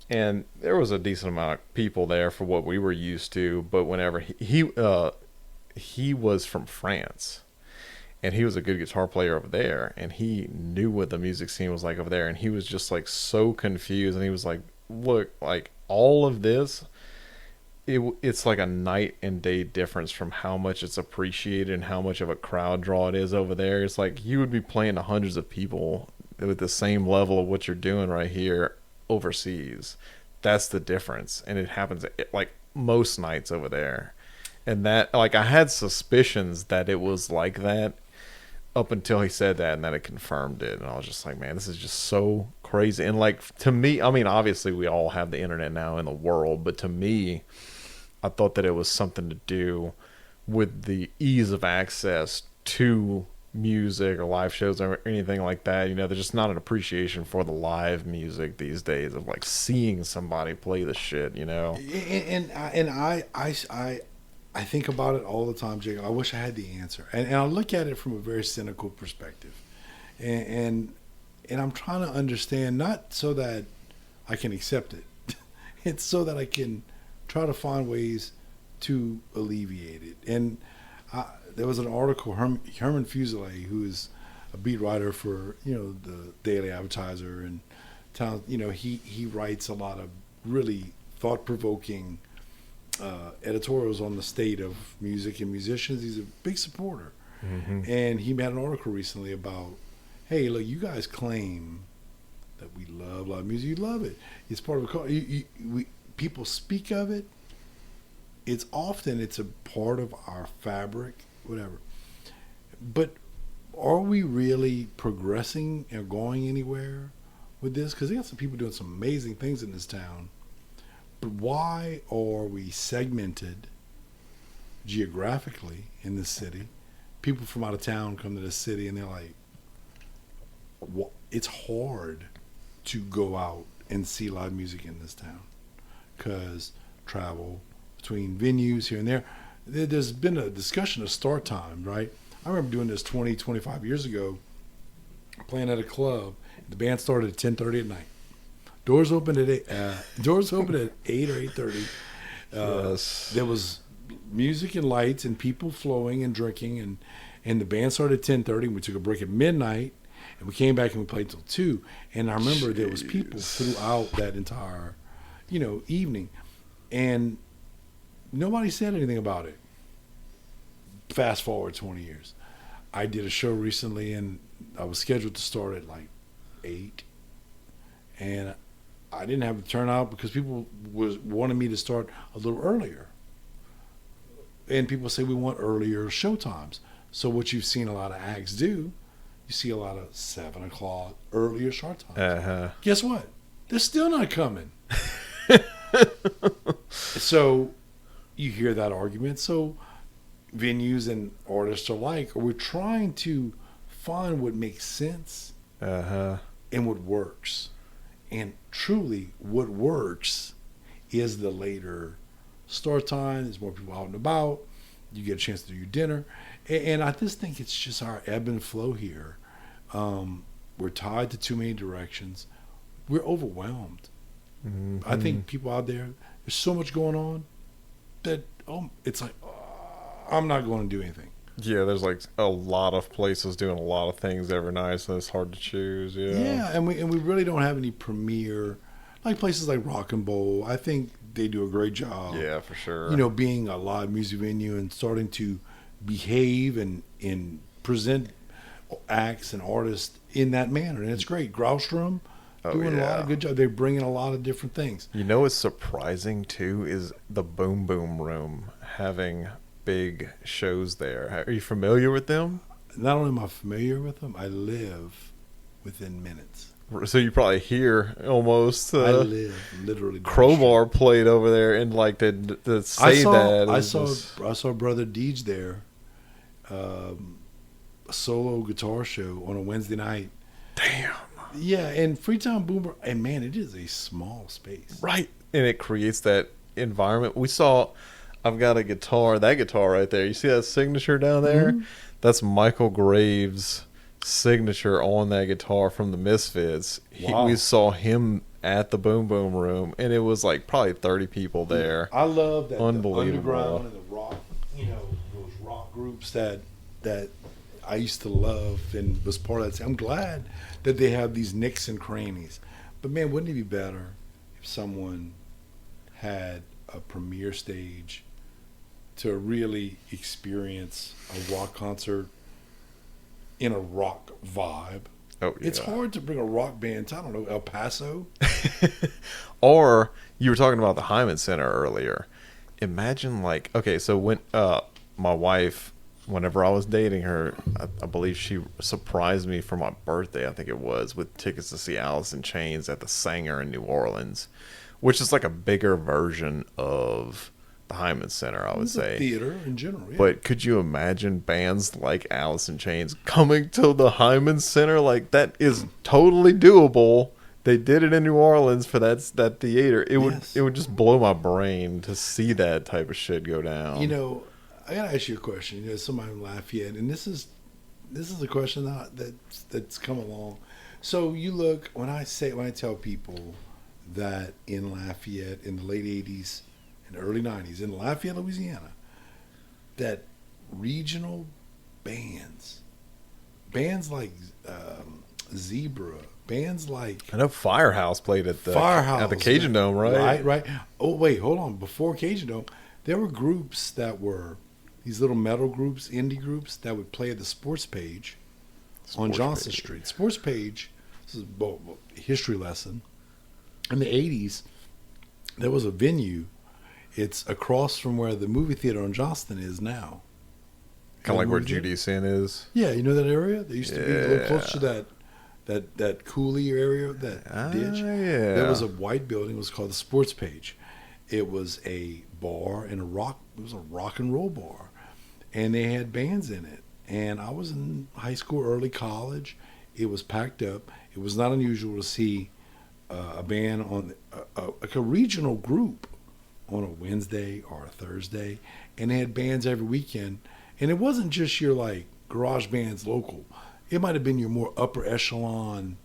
And there was a decent amount of people there for what we were used to. But whenever he was from France, and he was a good guitar player over there, and he knew what the music scene was like over there, and he was just like so confused, and he was like, look, like all of this, it's like a night and day difference from how much it's appreciated and how much of a crowd draw it is over there. It's like you would be playing to hundreds of people with the same level of what you're doing right here overseas. That's the difference, and it happens like most nights over there. And that, like, I had suspicions that it was like that up until he said that, and then it confirmed it. And I was just like, man, this is just so crazy. And like, to me, I mean, obviously we all have the internet now in the world, but to me, I thought that it was something to do with the ease of access to music or live shows or anything like that. You know, there's just not an appreciation for the live music these days of like seeing somebody play the shit. You know, I think about it all the time, Jake. I wish I had the answer, and I look at it from a very cynical perspective, and I'm trying to understand, not so that I can accept it, it's so that I can try to find ways to alleviate it. And there was an article, Herman Fuselier, who is a beat writer for the Daily Advertiser and town. He writes a lot of really thought provoking editorials on the state of music and musicians. He's a big supporter, and he made an article recently about, hey, look, you guys claim that we love live music. You love it. It's part of a culture. People speak of it. It's a part of our fabric, whatever. But are we really progressing or going anywhere with this? Because they got some people doing some amazing things in this town. But why are we segmented geographically in this city? People from out of town come to this city and they're like, it's hard to go out and see live music in this town because travel between venues here and there. There's been a discussion of start time, right? I remember doing this 20, 25 years ago, playing at a club. The band started at 10:30 at night. Doors opened at 8 or 8:30. Yes. There was music and lights and people flowing and drinking, and the band started at 10:30. And we took a break at midnight, and we came back and we played till 2. And I remember there was people throughout that entire, evening, and nobody said anything about it. Fast forward 20 years. I did a show recently, and I was scheduled to start at like 8, and I didn't have the turnout because people wanted me to start a little earlier. And people say we want earlier show times. So what you've seen a lot of acts do, you see a lot of 7 o'clock earlier start times. Guess what? They're still not coming. So you hear that argument. So venues and artists alike, we're trying to find what makes sense and what works. And truly, what works is the later start time. There's more people out and about. You get a chance to do your dinner. And I just think it's just our ebb and flow here. We're tied to too many directions. We're overwhelmed. I think people out there, there's so much going on that it's like, I'm not going to do anything. Yeah, there's like a lot of places doing a lot of things every night, so it's hard to choose. Yeah, and we really don't have any premier, like places like Rock and Bowl. I think they do a great job. Yeah, for sure. Being a live music venue and starting to behave and present acts and artists in that manner, and it's great. Groustroom doing a lot of good job. They're bringing a lot of different things. What's surprising too is the Boom Boom Room having big shows there. Are you familiar with them? Not only am I familiar with them, I live within minutes. So you probably hear almost. I live literally. Crowbar played over there, and like the say that. I saw Brother Deej there, a solo guitar show on a Wednesday night. Damn. Yeah, and Freetown Boomer, and man, it is a small space, right? And it creates that environment. I've got a guitar, that guitar right there. You see that signature down there? Mm-hmm. That's Michael Graves' signature on that guitar from the Misfits. Wow. We saw him at the Boom Boom Room, and it was like probably 30 people there. I love that. Unbelievable. The underground and the rock, those rock groups that I used to love and was part of that. I'm glad that they have these nicks and crannies. But man, wouldn't it be better if someone had a premiere stage to really experience a rock concert in a rock vibe? Oh, yeah. It's hard to bring a rock band to, I don't know, El Paso. Or you were talking about the Hyman Center earlier. Imagine so when my wife, whenever I was dating her, I believe she surprised me for my birthday, I think it was, with tickets to see Alice in Chains at the Sanger in New Orleans, which is like a bigger version of the Hyman Center, I would It's a say. theater in general. Yeah. But could you imagine bands like Alice in Chains coming to the Hyman Center? Like, that is totally doable. They did it in New Orleans for that theater. It would just blow my brain to see that type of shit go down. You know, I gotta ask you a question. You know, somebody in Lafayette, and this is a question that's come along. So you look when I tell people that in Lafayette in the late '80s and early '90s in Lafayette, Louisiana, that regional bands like Zebra, bands like I know Firehouse played at the Cajun Dome, right? Right. Oh wait, hold on. Before Cajun Dome, there were groups that were these little metal groups, indie groups that would play at the Sports Page on Johnson Street. Sports Page. This is a history lesson. In the '80s, there was a venue. It's across from where the movie theater on Johnston is now. Kind of like where Judy Sin is. Yeah, you know that area? They used to be a little close to that Cooley area, that ditch. Yeah. There was a white building. It was called the Sports Page. It was a bar and it was a rock and roll bar, and they had bands in it. And I was in high school, early college. It was packed up. It was not unusual to see a band on like a regional group on a Wednesday or a Thursday, and they had bands every weekend. And it wasn't just your like garage bands local. It might have been your more upper echelon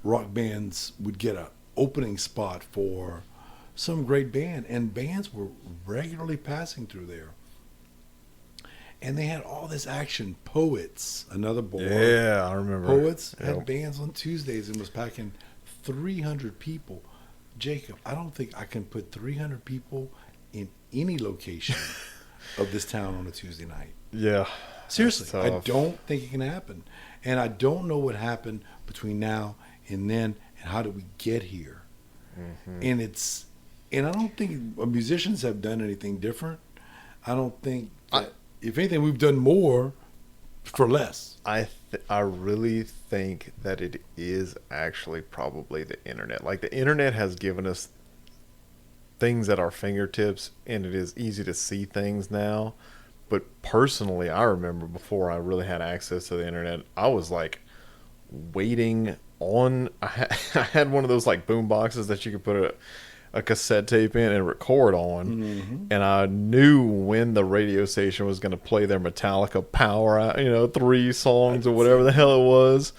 rock bands would get an opening spot for some great band, and bands were regularly passing through there. And they had all this action. Poets, another bar. Yeah, I remember. Poets had bands on Tuesdays and was packing 300 people. Jacob, I don't think I can put 300 people in any location of this town on a Tuesday night. Yeah. Seriously, I don't think it can happen. And I don't know what happened between now and then and how did we get here. Mm-hmm. And I don't think musicians have done anything different. I don't think that, if anything, we've done more for less. I really think that it is actually probably the internet. Like, the internet has given us things at our fingertips, and it is easy to see things now. But personally, I remember before I really had access to the internet, I was like waiting on. I had one of those like boom boxes that you could put a cassette tape in and record on, and I knew when the radio station was going to play their Metallica Power, 3 songs or whatever the hell it was,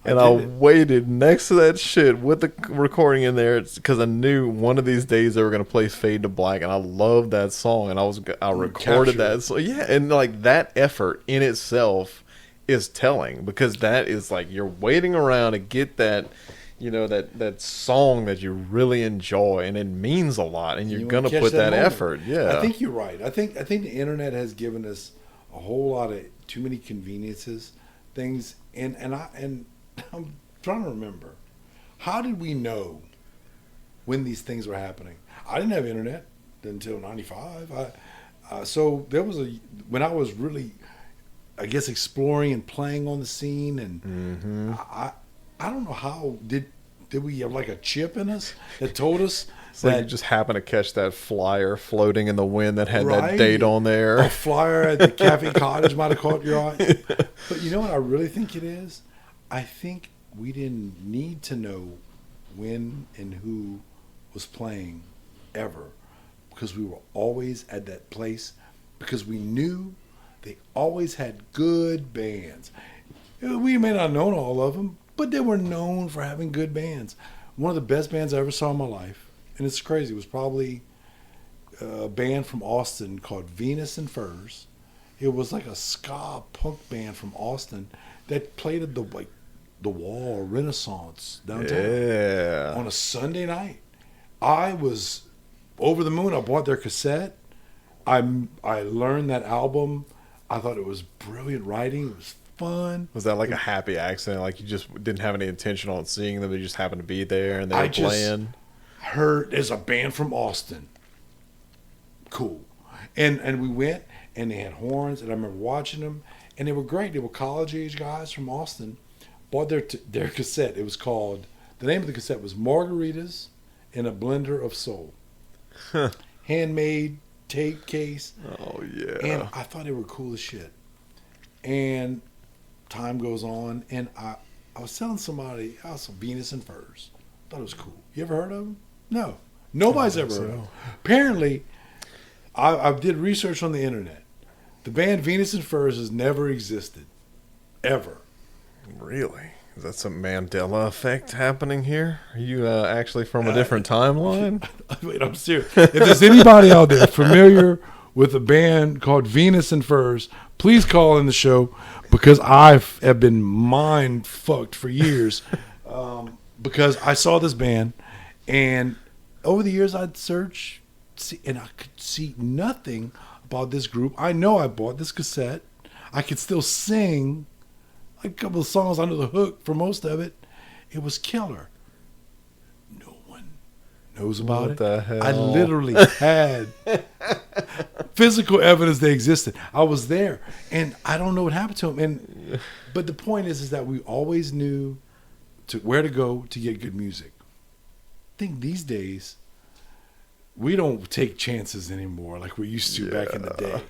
and I waited next to that shit with the recording in there because I knew one of these days they were going to play Fade to Black, and I loved that song, and I recorded that. So yeah, and like that effort in itself is telling, because that is like you're waiting around to get that. That song that you really enjoy, and it means a lot, and you're going to put that effort. Yeah. I think you're right. I think the internet has given us a whole lot of too many conveniences, things, and I'm trying to remember, how did we know when these things were happening? I didn't have internet until '95. So there was when I was really, I guess, exploring and playing on the scene, and I don't know how did we have like a chip in us that told us that you just happened to catch that flyer floating in the wind that had that date on there. A flyer at the Cafe Cottage might have caught your eye. But you know what I really think it is? I think we didn't need to know when and who was playing ever, because we were always at that place, because we knew they always had good bands. We may not have known all of them, but they were known for having good bands. One of the best bands I ever saw in my life, and it's crazy, it was probably a band from Austin called Venus and Furs. It was like a ska punk band from Austin that played at the Wall Renaissance downtown on a Sunday night. I was over the moon. I bought their cassette. I learned that album. I thought it was brilliant writing. It was fun. Was that like a happy accident? Like you just didn't have any intention on seeing them, they just happened to be there and they were playing? I heard there's a band from Austin. Cool. And we went, and they had horns, and I remember watching them, and they were great. They were college age guys from Austin. Bought their cassette. It was called, the name of the cassette was Margaritas in a Blender of Soul. Handmade tape case. Oh yeah. And I thought they were cool as shit. And time goes on, and I was telling somebody, I saw Venus and Furs. Thought it was cool. You ever heard of them? No. Nobody's ever heard of them. Apparently, I did research on the internet. The band Venus and Furs has never existed. Ever. Really? Is that some Mandela effect happening here? Are you actually from a different timeline? Wait, I'm serious. If there's anybody out there familiar with a band called Venus and Furs, please call in the show, because I have been mind fucked for years. Because I saw this band, and over the years I'd search, and I could see nothing about this group. I know I bought this cassette. I could still sing a couple of songs under the hook for most of it. It was killer. No one knows about What it. the hell? I literally had physical evidence they existed. I was there, and I don't know what happened to them. But the point is that we always knew where to go to get good music. I think these days we don't take chances anymore like we used to back in the day.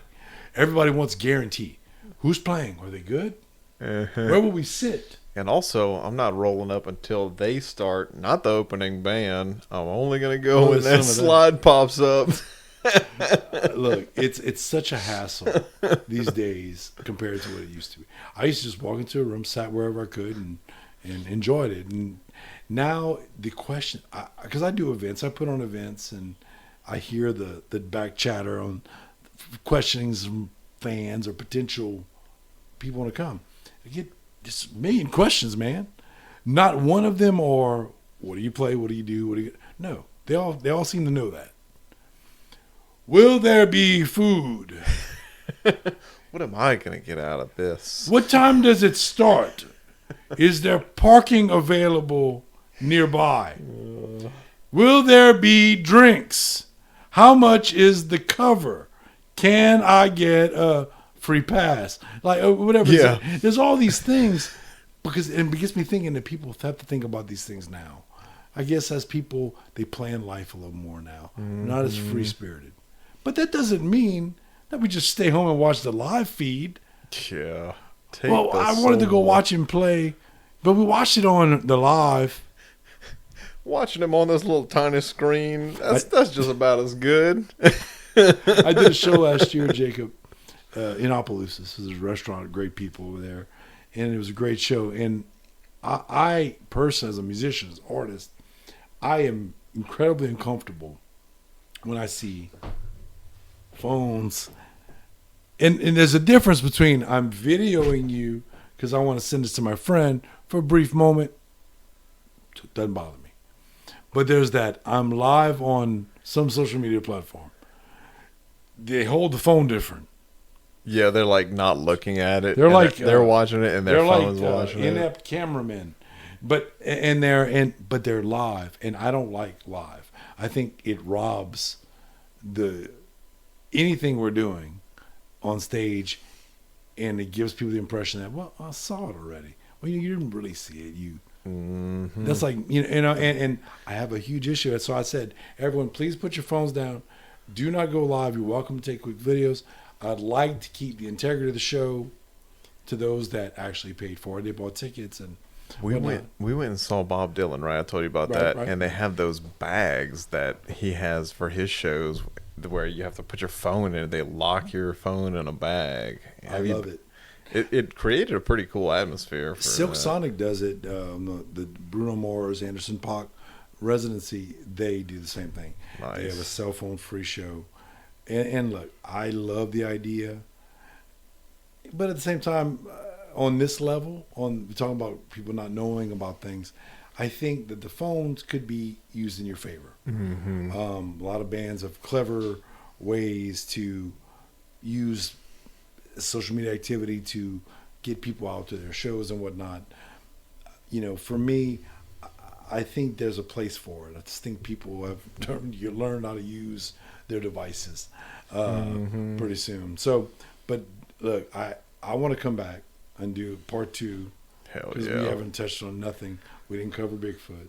Everybody wants guarantee. Who's playing? Are they good? Where will we sit? And also, I'm not rolling up until they start, not the opening band. I'm only going to go when that slide pops up. Look, it's such a hassle these days compared to what it used to be. I used to just walk into a room, sat wherever I could, and enjoyed it. And now the question, because I do events, I put on events, and I hear the back chatter on questionings from fans or potential people want to come. I get just a million questions, man. Not one of them are, what do you play? What do you do? What do you? No, they all seem to know that. Will there be food? What am I going to get out of this? What time does it start? Is there parking available nearby? Will there be drinks? How much is the cover? Can I get a free pass? Like whatever. Yeah. There's all these things, because it gets me thinking that people have to think about these things now. I guess as people, they plan life a little more now, not as free spirited. But that doesn't mean that we just stay home and watch the live feed. Yeah. Well, I wanted to go watch him play, but we watched it on the live. Watching him on this little tiny screen, that's just about as good. I did a show last year, Jacob, in Opelousas. There's a restaurant, great people over there, and it was a great show. And I personally, as a musician, as an artist, I am incredibly uncomfortable when I see phones. And there's a difference between I'm videoing you because I want to send this to my friend for a brief moment. It doesn't bother me. But there's that I'm live on some social media platform. They hold the phone different. Yeah, they're like not looking at it. They're like they're watching it, and their phone's like, watching it. inept cameramen, but they're live, and I don't like live. I think it robs anything we're doing on stage, and it gives people the impression that, well, I saw it already. Well, you didn't really see it. That's like and I have a huge issue. So I said, everyone, please put your phones down. Do not go live. You're welcome to take quick videos. I'd like to keep the integrity of the show to those that actually paid for it. They bought tickets and we went and saw Bob Dylan, right? I told you about that. Right. And they have those bags that he has for his shows where you have to put your phone in. They lock your phone in a bag. I love it. It created a pretty cool atmosphere. Silk Sonic does it. The Bruno Mars, Anderson .Paak residency, they do the same thing. Nice. They have a cell phone free show. And look, I love the idea. But at the same time, on this level, we're talking about people not knowing about things, I think that the phones could be used in your favor. Mm-hmm. A lot of bands have clever ways to use social media activity to get people out to their shows and whatnot. For me, I think there's a place for it. I just think people have learned how to use their devices pretty soon. So, but look, I want to come back and do part 2. Hell because yeah. we haven't touched on nothing. We didn't cover Bigfoot.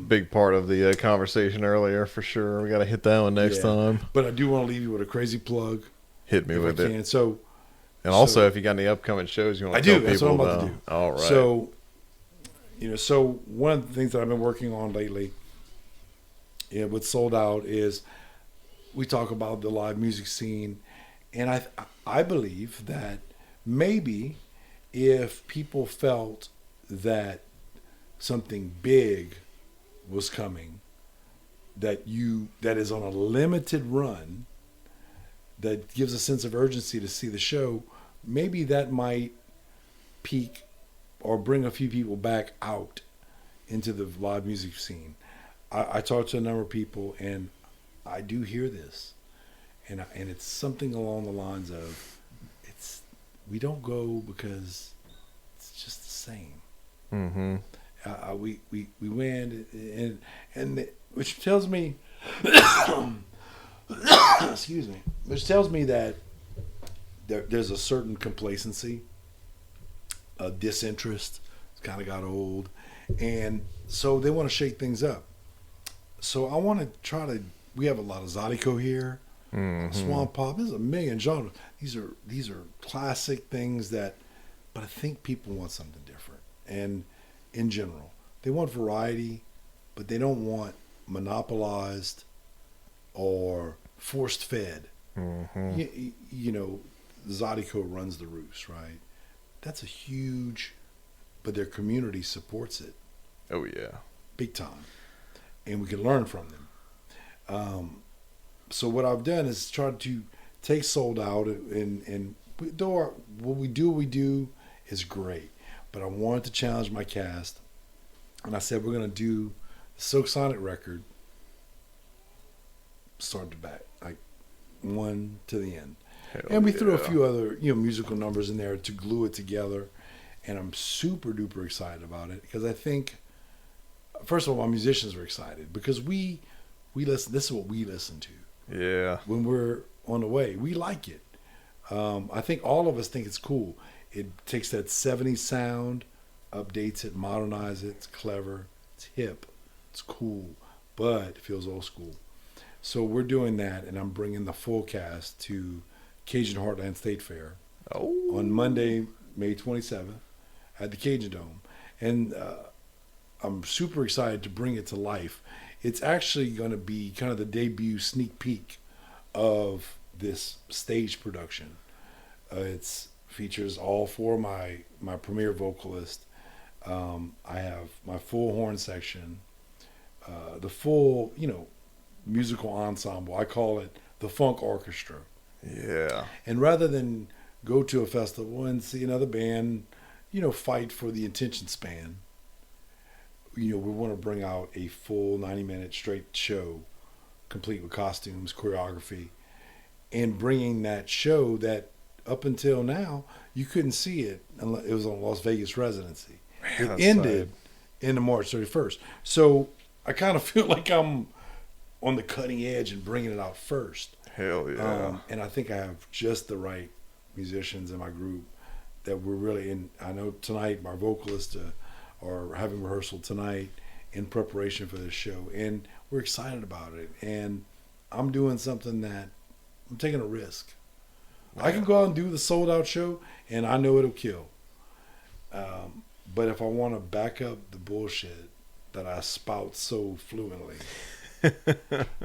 Big part of the conversation earlier for sure. We got to hit that one next time. But I do want to leave you with a crazy plug. Hit me if with I it. can. So, and also, if you got any upcoming shows you want I to do. tell That's people what I'm about to do. All right. So, so one of the things that I've been working on lately, with Sold Out, is we talk about the live music scene, and I believe that maybe if people felt that something big was coming, that is on a limited run, that gives a sense of urgency to see the show, maybe that might peak or bring a few people back out into the live music scene. I talked to a number of people, and I do hear this, and it's something along the lines of, we don't go because it's just the same. Mm-hmm. We win, and which tells me, excuse me, which tells me that there's a certain complacency, a disinterest. It's kind of got old, and so they want to shake things up. So I want to try to. We have a lot of Zydeco here, Swamp Pop. There's a million genres. These are classic things but I think people want something different. And in general, they want variety, but they don't want monopolized or forced fed. Mm-hmm. Zydeco runs the roost, right? That's a huge, but their community supports it. Oh yeah, big time, and we can learn from them. So what I've done is tried to take Sold Out, and though what we do is great, but I wanted to challenge my cast, and I said we're going to do the Silk Sonic record start to back, like one to the end. Hell and we threw a yeah. few other musical numbers in there to glue it together, and I'm super duper excited about it, because I think, first of all, my musicians were excited because we listen. This is what we listen to. Yeah. When we're on the way, we like it. I think all of us think it's cool. It takes that 70s sound, updates it, modernizes it. It's clever. It's hip. It's cool, but it feels old school. So we're doing that, and I'm bringing the full cast to Cajun Heartland State Fair on Monday, May 27th at the Cajun Dome. And I'm super excited to bring it to life. It's actually going to be kind of the debut sneak peek of this stage production. It features all four of my premier vocalists. I have my full horn section, the full, musical ensemble. I call it the Funk Orchestra. Yeah. And rather than go to a festival and see another band, fight for the attention span, we want to bring out a full 90-minute straight show, complete with costumes, choreography, and bringing that show that up until now you couldn't see it unless it was on Las Vegas residency. Man, it ended in the March 31st. So I kind of feel like I'm on the cutting edge and bringing it out first. Hell yeah. And I think I have just the right musicians in my group that we're really in. I know tonight my vocalists are having rehearsal tonight in preparation for this show, and we're excited about it. And I'm doing something that I'm taking a risk. Man. I can go out and do the Sold Out show, and I know it'll kill. But if I want to back up the bullshit that I spout so fluently,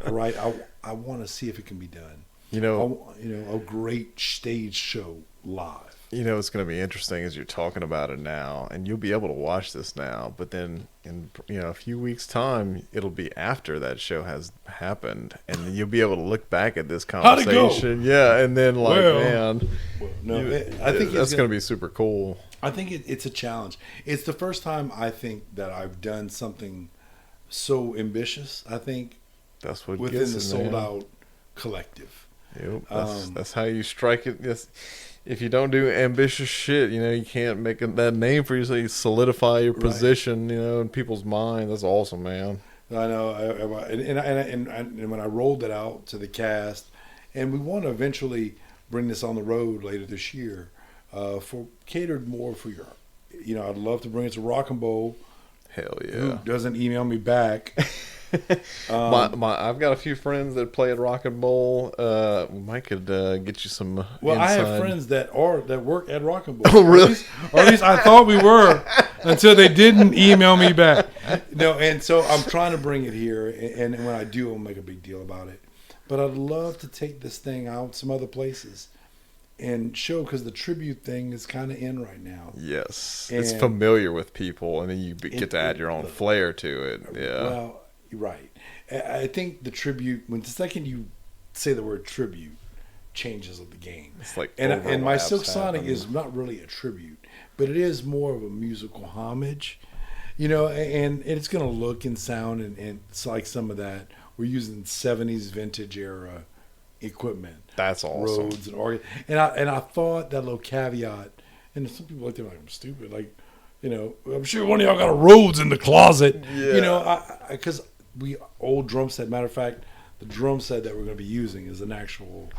all right, I want to see if it can be done. A great stage show live. It's going to be interesting as you're talking about it now, and you'll be able to watch this now, but then in a few weeks' time, it'll be after that show has happened, and you'll be able to look back at this conversation. How'd it go? Yeah, and then I think that's going to be super cool. I think it's a challenge. It's the first time I think that I've done something so ambitious. I think that's what within gets the it, Sold man. Out collective. Yep, that's how you strike it. Yes. If you don't do ambitious shit, you can't make that name for yourself. You solidify your position, in people's minds. That's awesome, man. I know, and when I rolled it out to the cast, and we want to eventually bring this on the road later this year, catered more for your, I'd love to bring it to Rock and Bowl, Hell who yeah. doesn't email me back. I've got a few friends that play at Rock and Bowl. We might could get you some Well, inside. I have friends that work at Rock and Bowl. Oh, really? Or at least I thought we were until they didn't email me back. No, and so I'm trying to bring it here, and when I do, I'll make a big deal about it. But I'd love to take this thing out some other places and show, because the tribute thing is kind of in right now. Yes. And it's familiar with people, and then you get to add your own flair to it. Yeah. Well, you're right. I think the tribute, when the second you say the word tribute, changes of the game. It's like and my Silk overlaps Sonic happen. is not really a tribute, but it is more of a musical homage, you know, and it's going to look and sound and it's like some of that. We're using 70s vintage era equipment. That's awesome. Rhodes and organ. And I thought that little caveat, and some people look at me like I'm stupid, like, you know, I'm sure one of y'all got a Rhodes in the closet. Yeah. You know, because we old drum set. Matter of fact, the drum set that we're going to be using is an actual,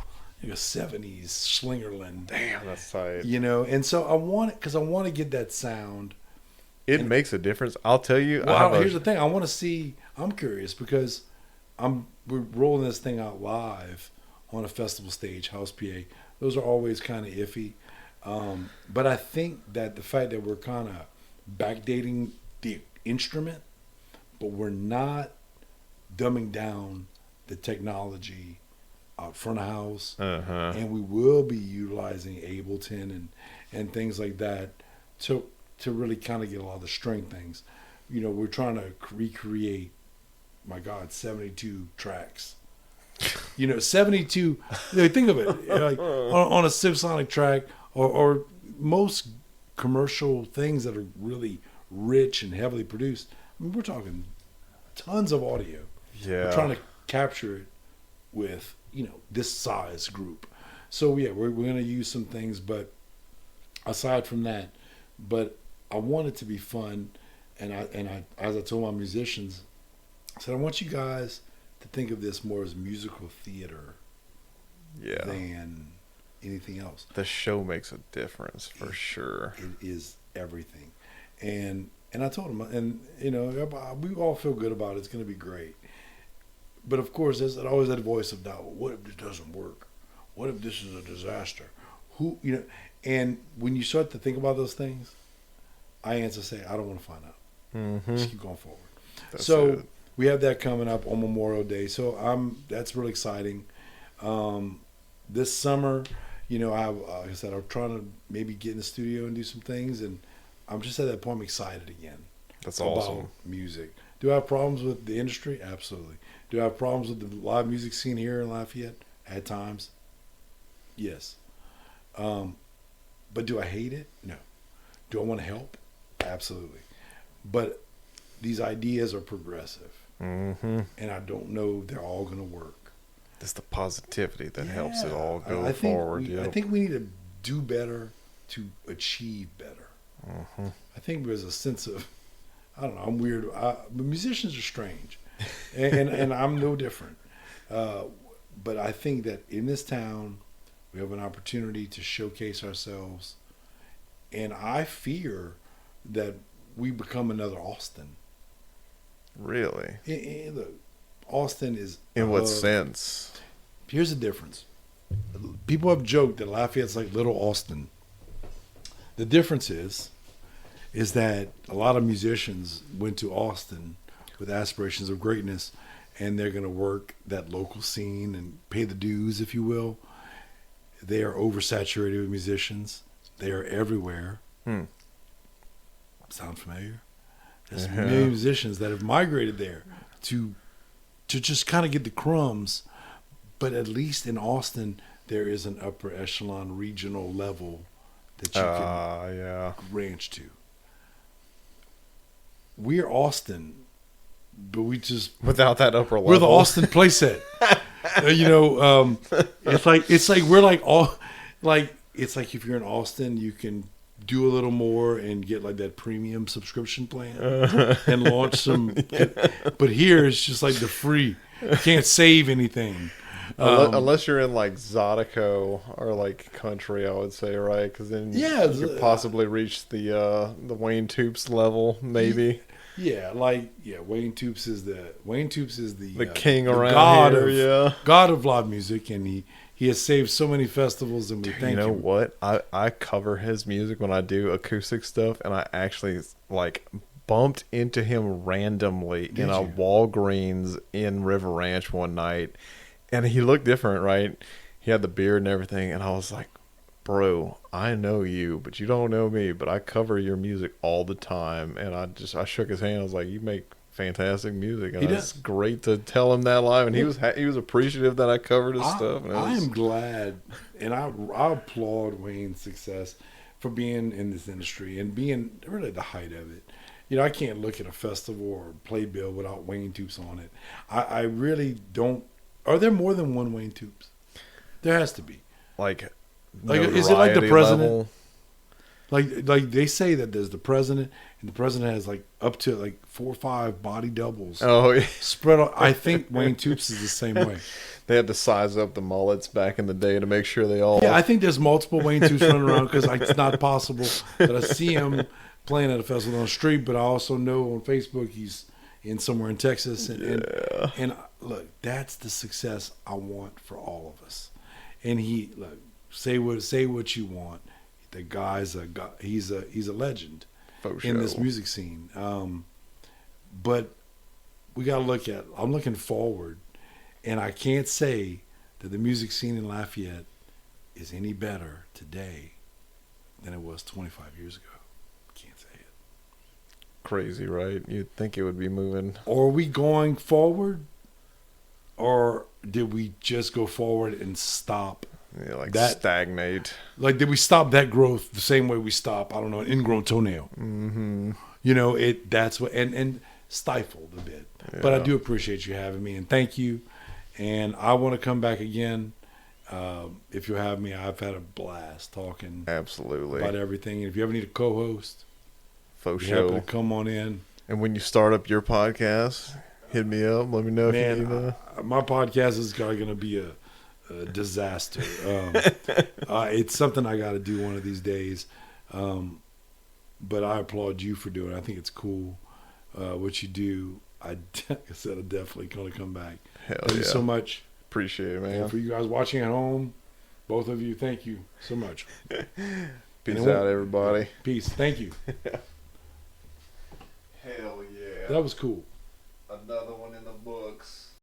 you know, 70s Schlingerland. Damn, that's tight. You know, and so I want to get that sound. It makes a difference. I'll tell you. Well, here's the thing. I want to see. I'm curious because we're rolling this thing out live on a festival stage, House PA. Those are always kind of iffy. But I think that the fact that we're kind of backdating the instrument, but we're not dumbing down the technology out front of house, and we will be utilizing Ableton and things like that to really kind of get a lot of the string things. You know, we're trying to recreate, my God, 72 tracks. You know, 72. You know, think of it, like on a Silk Sonic track, or most commercial things that are really rich and heavily produced. I mean, we're talking tons of audio. Yeah. We're trying to capture it with, you know, this size group. So yeah, we're going to use some things, but aside from that, but I want it to be fun, and I as I told my musicians, I said I want you guys to think of this more as musical theater than anything else. The show makes a difference for sure. It is everything, and I told them, and you know, we all feel good about it. It's going to be great, but of course, there's always that voice of doubt. What if this doesn't work? What if this is a disaster? Who, you know? And when you start to think about those things, I answer say, I don't want to find out. Mm-hmm. Just keep going forward. That's so it. we have that coming up on Memorial Day. So that's really exciting. This summer, you know, like I said, I'm trying to maybe get in the studio and do some things, and I'm just at that point. I'm excited again. That's about awesome. music. Do I have problems with the industry? Absolutely. Do I have problems with the live music scene here in Lafayette? At times, yes. But do I hate it? No. Do I want to help? Absolutely. But these ideas are progressive, Mm-hmm. and I don't know they're all going to work. It's the positivity that helps it Yeah. all go I think forward. I think we need to do better to achieve better. Mm-hmm. I think there's a sense of, I don't know, I'm weird. But musicians are strange, and I'm no different. But I think that in this town, we have an opportunity to showcase ourselves, and I fear that we become another Austin. Really? Look, Austin is... In what sense? Here's the difference. People have joked that Lafayette's like little Austin. The difference is that a lot of musicians went to Austin with aspirations of greatness, and they're going to work that local scene and pay the dues, if you will. They are oversaturated with musicians. They are everywhere. Sound familiar? There's many musicians that have migrated there to just kind of get the crumbs. But at least in Austin, there is an upper echelon regional level that you can ranch to. We're Austin, but we just Without that upper level. we're the Austin playset. It's like we're like all like it's like if you're in Austin, you can do a little more and get like that premium subscription plan and launch some. But here it's just like the free. You can't save anything. Unless you're in like Zydeco or like country, I would say, right? Because then you could possibly reach the Wayne Toops level, maybe. Yeah, Wayne Toops is the king the around god here. of Yeah. god of live music, and he has saved so many festivals, and we thank You know him. what? I cover his music when I do acoustic stuff, and I actually like bumped into him randomly Did in a you? Walgreens in River Ranch one night, and he looked different, right? He had the beard and everything, and I was like, "Bro, I know you, but you don't know me. But I cover your music all the time." And I shook his hand. I was like, "You make fantastic music." And He it's does. great to tell him that live, and he was appreciative that I covered his stuff. And I am glad, and I applaud Wayne's success for being in this industry and being really the height of it. You know, I can't look at a festival or playbill without Wayne Toops on it. I really don't. Are there more than one Wayne Toops? There has to be. like Is it like the notoriety president? level. Like they say that there's the president, and the president has like up to like 4 or 5 body doubles Oh, yeah. spread on. I think Wayne Toops is the same way. They had to size up the mullets back in the day to make sure they all. Yeah, I think there's multiple Wayne Toops running around because it's not possible that I see him playing at a festival on the street, but I also know on Facebook he's in somewhere in Texas. And look, that's the success I want for all of us. And look, say what you want. The guy's he's a legend for in this sure. music scene. But we got to look at. I'm looking forward, and I can't say that the music scene in Lafayette is any better today than it was 25 years ago. Can't say it. Crazy, right? You'd think it would be moving. Or are we going forward, or did we just go forward and stop? Yeah, like That- stagnate. Like, did we stop that growth the same way we stop, I don't know, an ingrown toenail? Mm-hmm. You know, that's what and stifled a bit. But I Yeah. do appreciate you having me, and thank you. And I want to come back again. If you have me, I've had a blast talking Absolutely. about everything. And if you ever need a co-host, Faux you're happy show. to come on in. And when you start up your podcast, hit me up. Let me know if you need Man, my podcast is going to be a disaster. It's something I got to do one of these days. But I applaud you for doing it. I think it's cool what you do. I said I'm definitely going to come back. Hell Thank yeah. you so much. Appreciate it, man. And for you guys watching at home, both of you, thank you so much. Peace And out, everybody. Peace. Thank you. Hell yeah. That was cool. Another one.